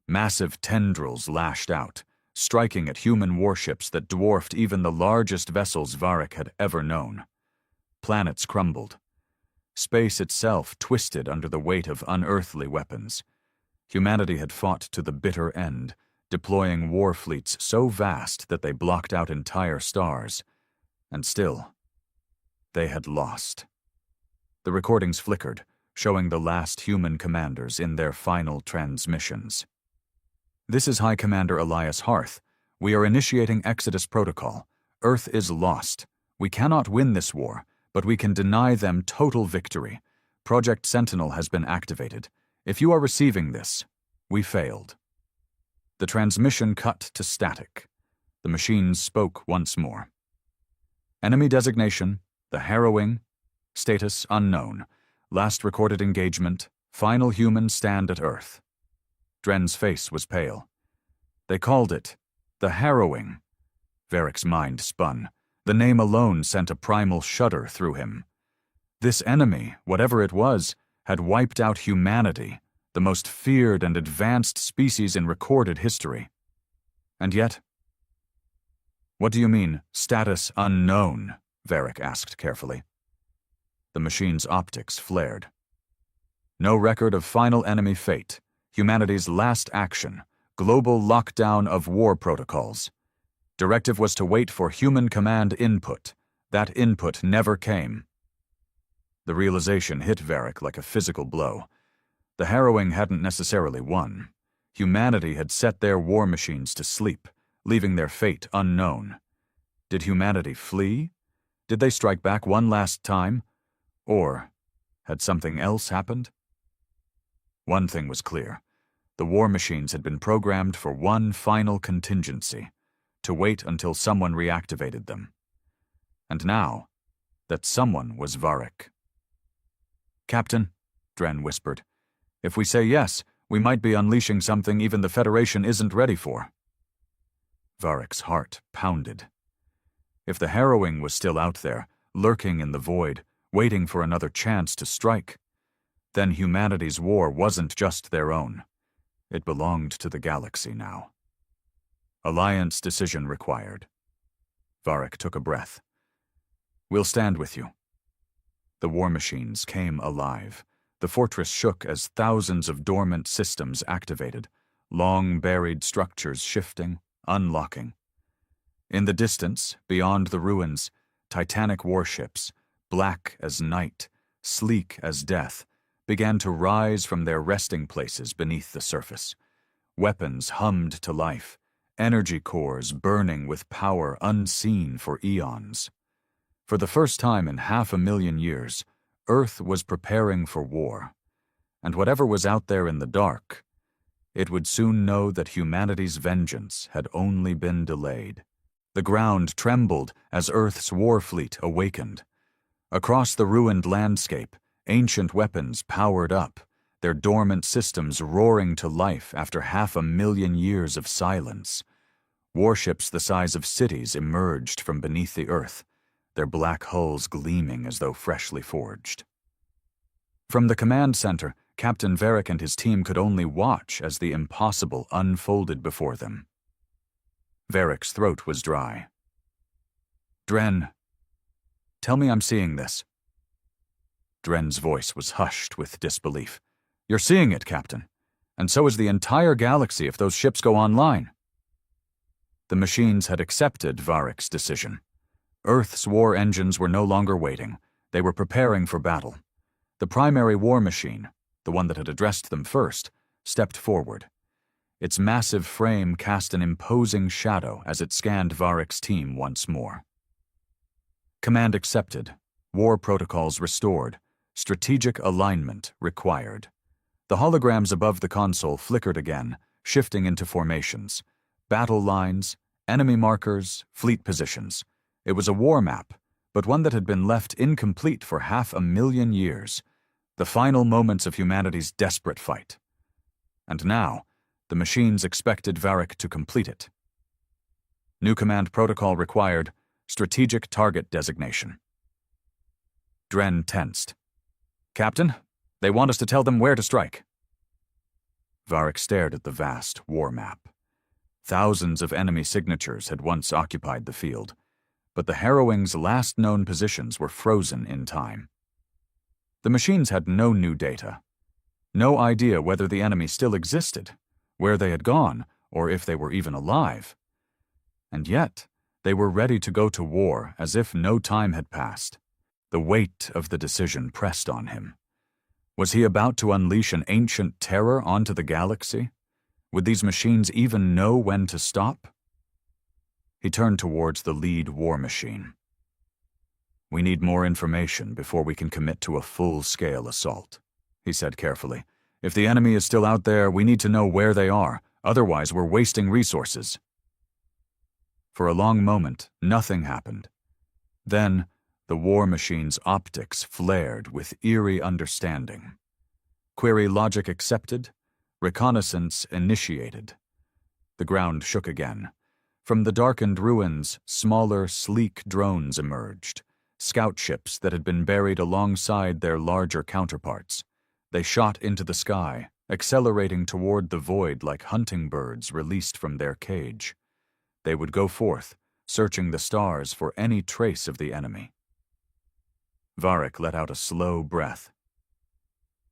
Massive tendrils lashed out, striking at human warships that dwarfed even the largest vessels Varric had ever known. Planets crumbled. Space itself twisted under the weight of unearthly weapons. Humanity had fought to the bitter end, deploying war fleets so vast that they blocked out entire stars. And still, they had lost. The recordings flickered, showing the last human commanders in their final transmissions. "This is High Commander Elias Harth. We are initiating Exodus Protocol. Earth is lost. We cannot win this war, but we can deny them total victory. Project Sentinel has been activated. If you are receiving this, we failed." The transmission cut to static. The machines spoke once more. "Enemy designation, the Harrowing. Status unknown. Last recorded engagement, final human stand at Earth." Dren's face was pale. "They called it the Harrowing." Varric's mind spun. The name alone sent a primal shudder through him. This enemy, whatever it was, had wiped out humanity, the most feared and advanced species in recorded history. And yet— "What do you mean, status unknown?" Varric asked carefully. The machine's optics flared. "No record of final enemy fate. Humanity's last action. Global lockdown of war protocols. Directive was to wait for human command input. That input never came." The realization hit Varric like a physical blow. The Harrowing hadn't necessarily won. Humanity had set their war machines to sleep, leaving their fate unknown. Did humanity flee? Did they strike back one last time? Or had something else happened? One thing was clear. The war machines had been programmed for one final contingency, to wait until someone reactivated them. And now, that someone was Varric. "Captain," Dren whispered, "if we say yes, we might be unleashing something even the Federation isn't ready for." Varric's heart pounded. If the Harrowing was still out there, lurking in the void, waiting for another chance to strike, then humanity's war wasn't just their own. It belonged to the galaxy now. "Alliance decision required." Varric took a breath. "We'll stand with you." The war machines came alive. The fortress shook as thousands of dormant systems activated, long-buried structures shifting, unlocking. In the distance, beyond the ruins, titanic warships, black as night, sleek as death, began to rise from their resting places beneath the surface. Weapons hummed to life, energy cores burning with power unseen for eons. For the first time in 500,000 years, Earth was preparing for war. And whatever was out there in the dark, it would soon know that humanity's vengeance had only been delayed. The ground trembled as Earth's war fleet awakened. Across the ruined landscape, ancient weapons powered up, their dormant systems roaring to life after 500,000 years of silence. Warships the size of cities emerged from beneath the earth, their black hulls gleaming as though freshly forged. From the command center, Captain Varric and his team could only watch as the impossible unfolded before them. Varric's throat was dry. "Dren, tell me I'm seeing this." Dren's voice was hushed with disbelief. "You're seeing it, Captain, and so is the entire galaxy if those ships go online." The machines had accepted Varric's decision. Earth's war engines were no longer waiting. They were preparing for battle. The primary war machine, the one that had addressed them first, stepped forward. Its massive frame cast an imposing shadow as it scanned Varric's team once more. Command accepted. War protocols restored. Strategic alignment required. The holograms above the console flickered again, shifting into formations. Battle lines, enemy markers, fleet positions. It was a war map, but one that had been left incomplete for 500,000 years. The final moments of humanity's desperate fight. And now, the machines expected Varric to complete it. New command protocol required. Strategic target designation. Dren tensed. "Captain, they want us to tell them where to strike." Varric stared at the vast war map. Thousands of enemy signatures had once occupied the field, but the Harrowing's last known positions were frozen in time. The machines had no new data. No idea whether the enemy still existed, where they had gone, or if they were even alive. And yet, they were ready to go to war as if no time had passed. The weight of the decision pressed on him. Was he about to unleash an ancient terror onto the galaxy? Would these machines even know when to stop? He turned towards the lead war machine. "We need more information before we can commit to a full-scale assault," he said carefully. "If the enemy is still out there, we need to know where they are. Otherwise, we're wasting resources." For a long moment, nothing happened. Then, the war machine's optics flared with eerie understanding. Query logic accepted. Reconnaissance initiated. The ground shook again. From the darkened ruins, smaller, sleek drones emerged. Scout ships that had been buried alongside their larger counterparts. They shot into the sky, accelerating toward the void like hunting birds released from their cage. They would go forth, searching the stars for any trace of the enemy. Varric let out a slow breath.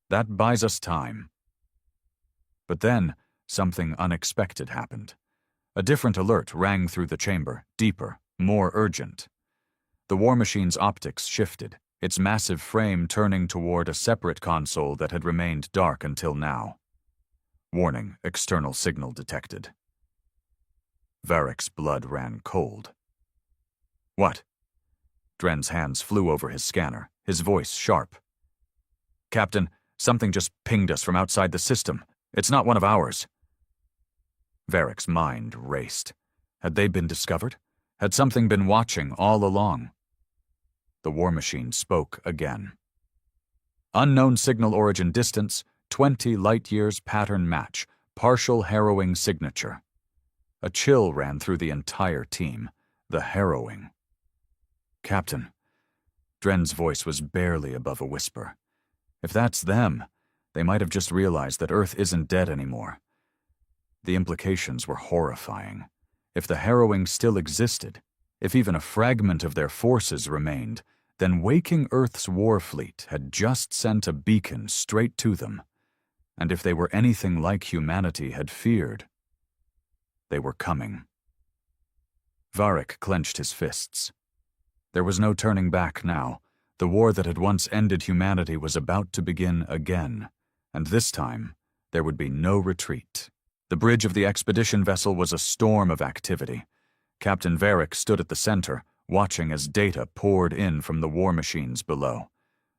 "That buys us time." But then, something unexpected happened. A different alert rang through the chamber, deeper, more urgent. The war machine's optics shifted, its massive frame turning toward a separate console that had remained dark until now. Warning, external signal detected. Varric's blood ran cold. "What?" Dren's hands flew over his scanner, his voice sharp. "Captain, something just pinged us from outside the system. It's not one of ours." Varric's mind raced. Had they been discovered? Had something been watching all along? The war machine spoke again. "Unknown signal origin distance, 20 light-years pattern match, partial harrowing signature." A chill ran through the entire team. The harrowing. "Captain." Dren's voice was barely above a whisper. "If that's them, they might have just realized that Earth isn't dead anymore." The implications were horrifying. If the harrowing still existed, if even a fragment of their forces remained, then waking Earth's war fleet had just sent a beacon straight to them. And if they were anything like humanity had feared, they were coming. Varric clenched his fists. There was no turning back now. The war that had once ended humanity was about to begin again, and this time there would be no retreat. The bridge of the expedition vessel was a storm of activity. Captain Varric stood at the center, watching as data poured in from the war machines below.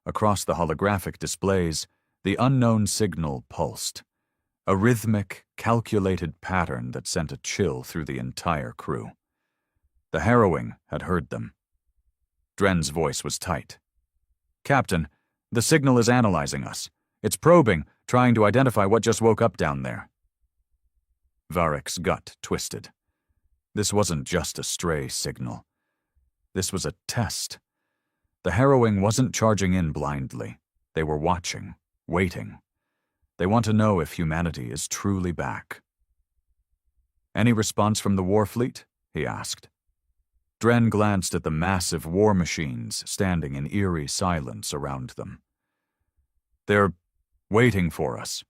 Across the holographic displays, the unknown signal pulsed. A rhythmic, calculated pattern that sent a chill through the entire crew. The harrowing had heard them. Dren's voice was tight. "Captain, the signal is analyzing us. It's probing, trying to identify what just woke up down there." Varric's gut twisted. This wasn't just a stray signal. This was a test. The harrowing wasn't charging in blindly. They were watching, waiting. They want to know if humanity is truly back. "Any response from the war fleet?" he asked. Dren glanced at the massive war machines standing in eerie silence around them. "They're waiting for us."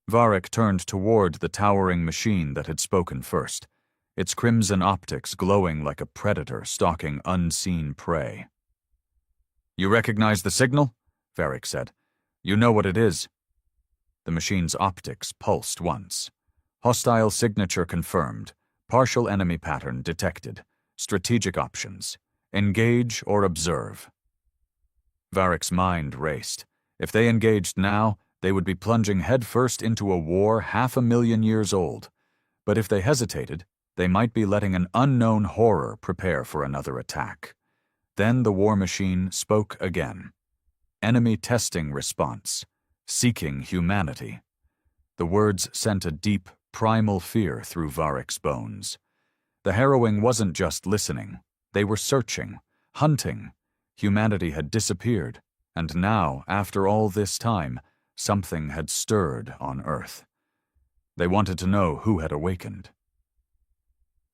Varric turned toward the towering machine that had spoken first, its crimson optics glowing like a predator stalking unseen prey. "You recognize the signal?" Varric said. "You know what it is." The machine's optics pulsed once. Hostile signature confirmed. Partial enemy pattern detected. Strategic options. Engage or observe. Varric's mind raced. If they engaged now, they would be plunging headfirst into a war 500,000 years old. But if they hesitated, they might be letting an unknown horror prepare for another attack. Then the war machine spoke again. Enemy testing response. Seeking humanity. The words sent a deep, primal fear through Varric's bones. The harrowing wasn't just listening. They were searching, hunting. Humanity had disappeared, and now, after all this time, something had stirred on Earth. They wanted to know who had awakened.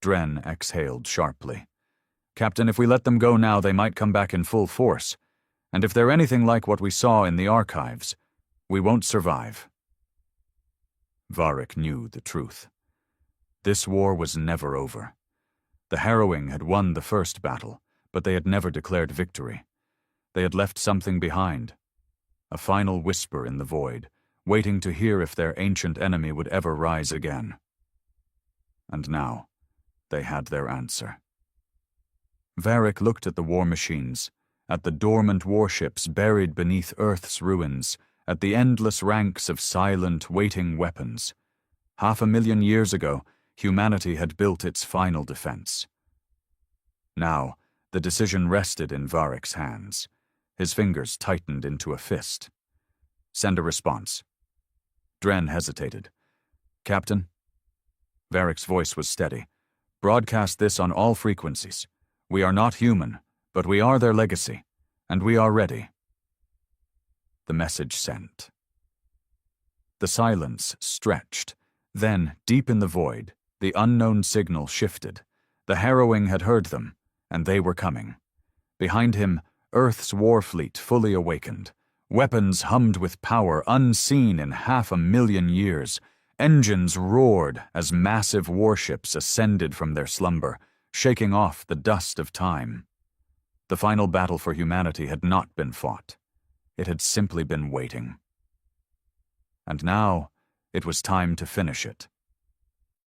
Dren exhaled sharply. "Captain, if we let them go now, they might come back in full force. And if they're anything like what we saw in the archives, we won't survive." Varric knew the truth. This war was never over. The harrowing had won the first battle, but they had never declared victory. They had left something behind. A final whisper in the void, waiting to hear if their ancient enemy would ever rise again. And now, they had their answer. Varric looked at the war machines, at the dormant warships buried beneath Earth's ruins, at the endless ranks of silent, waiting weapons. 500,000 years ago, humanity had built its final defense. Now, the decision rested in Varric's hands. His fingers tightened into a fist. "Send a response." Dren hesitated. "Captain?" Varric's voice was steady. "Broadcast this on all frequencies. We are not human, but we are their legacy, and we are ready." The message sent. The silence stretched. Then, deep in the void, the unknown signal shifted. The harrowing had heard them, and they were coming. Behind him, Earth's war fleet fully awakened. Weapons hummed with power unseen in 500,000 years. Engines roared as massive warships ascended from their slumber, shaking off the dust of time. The final battle for humanity had not been fought. It had simply been waiting. And now, it was time to finish it.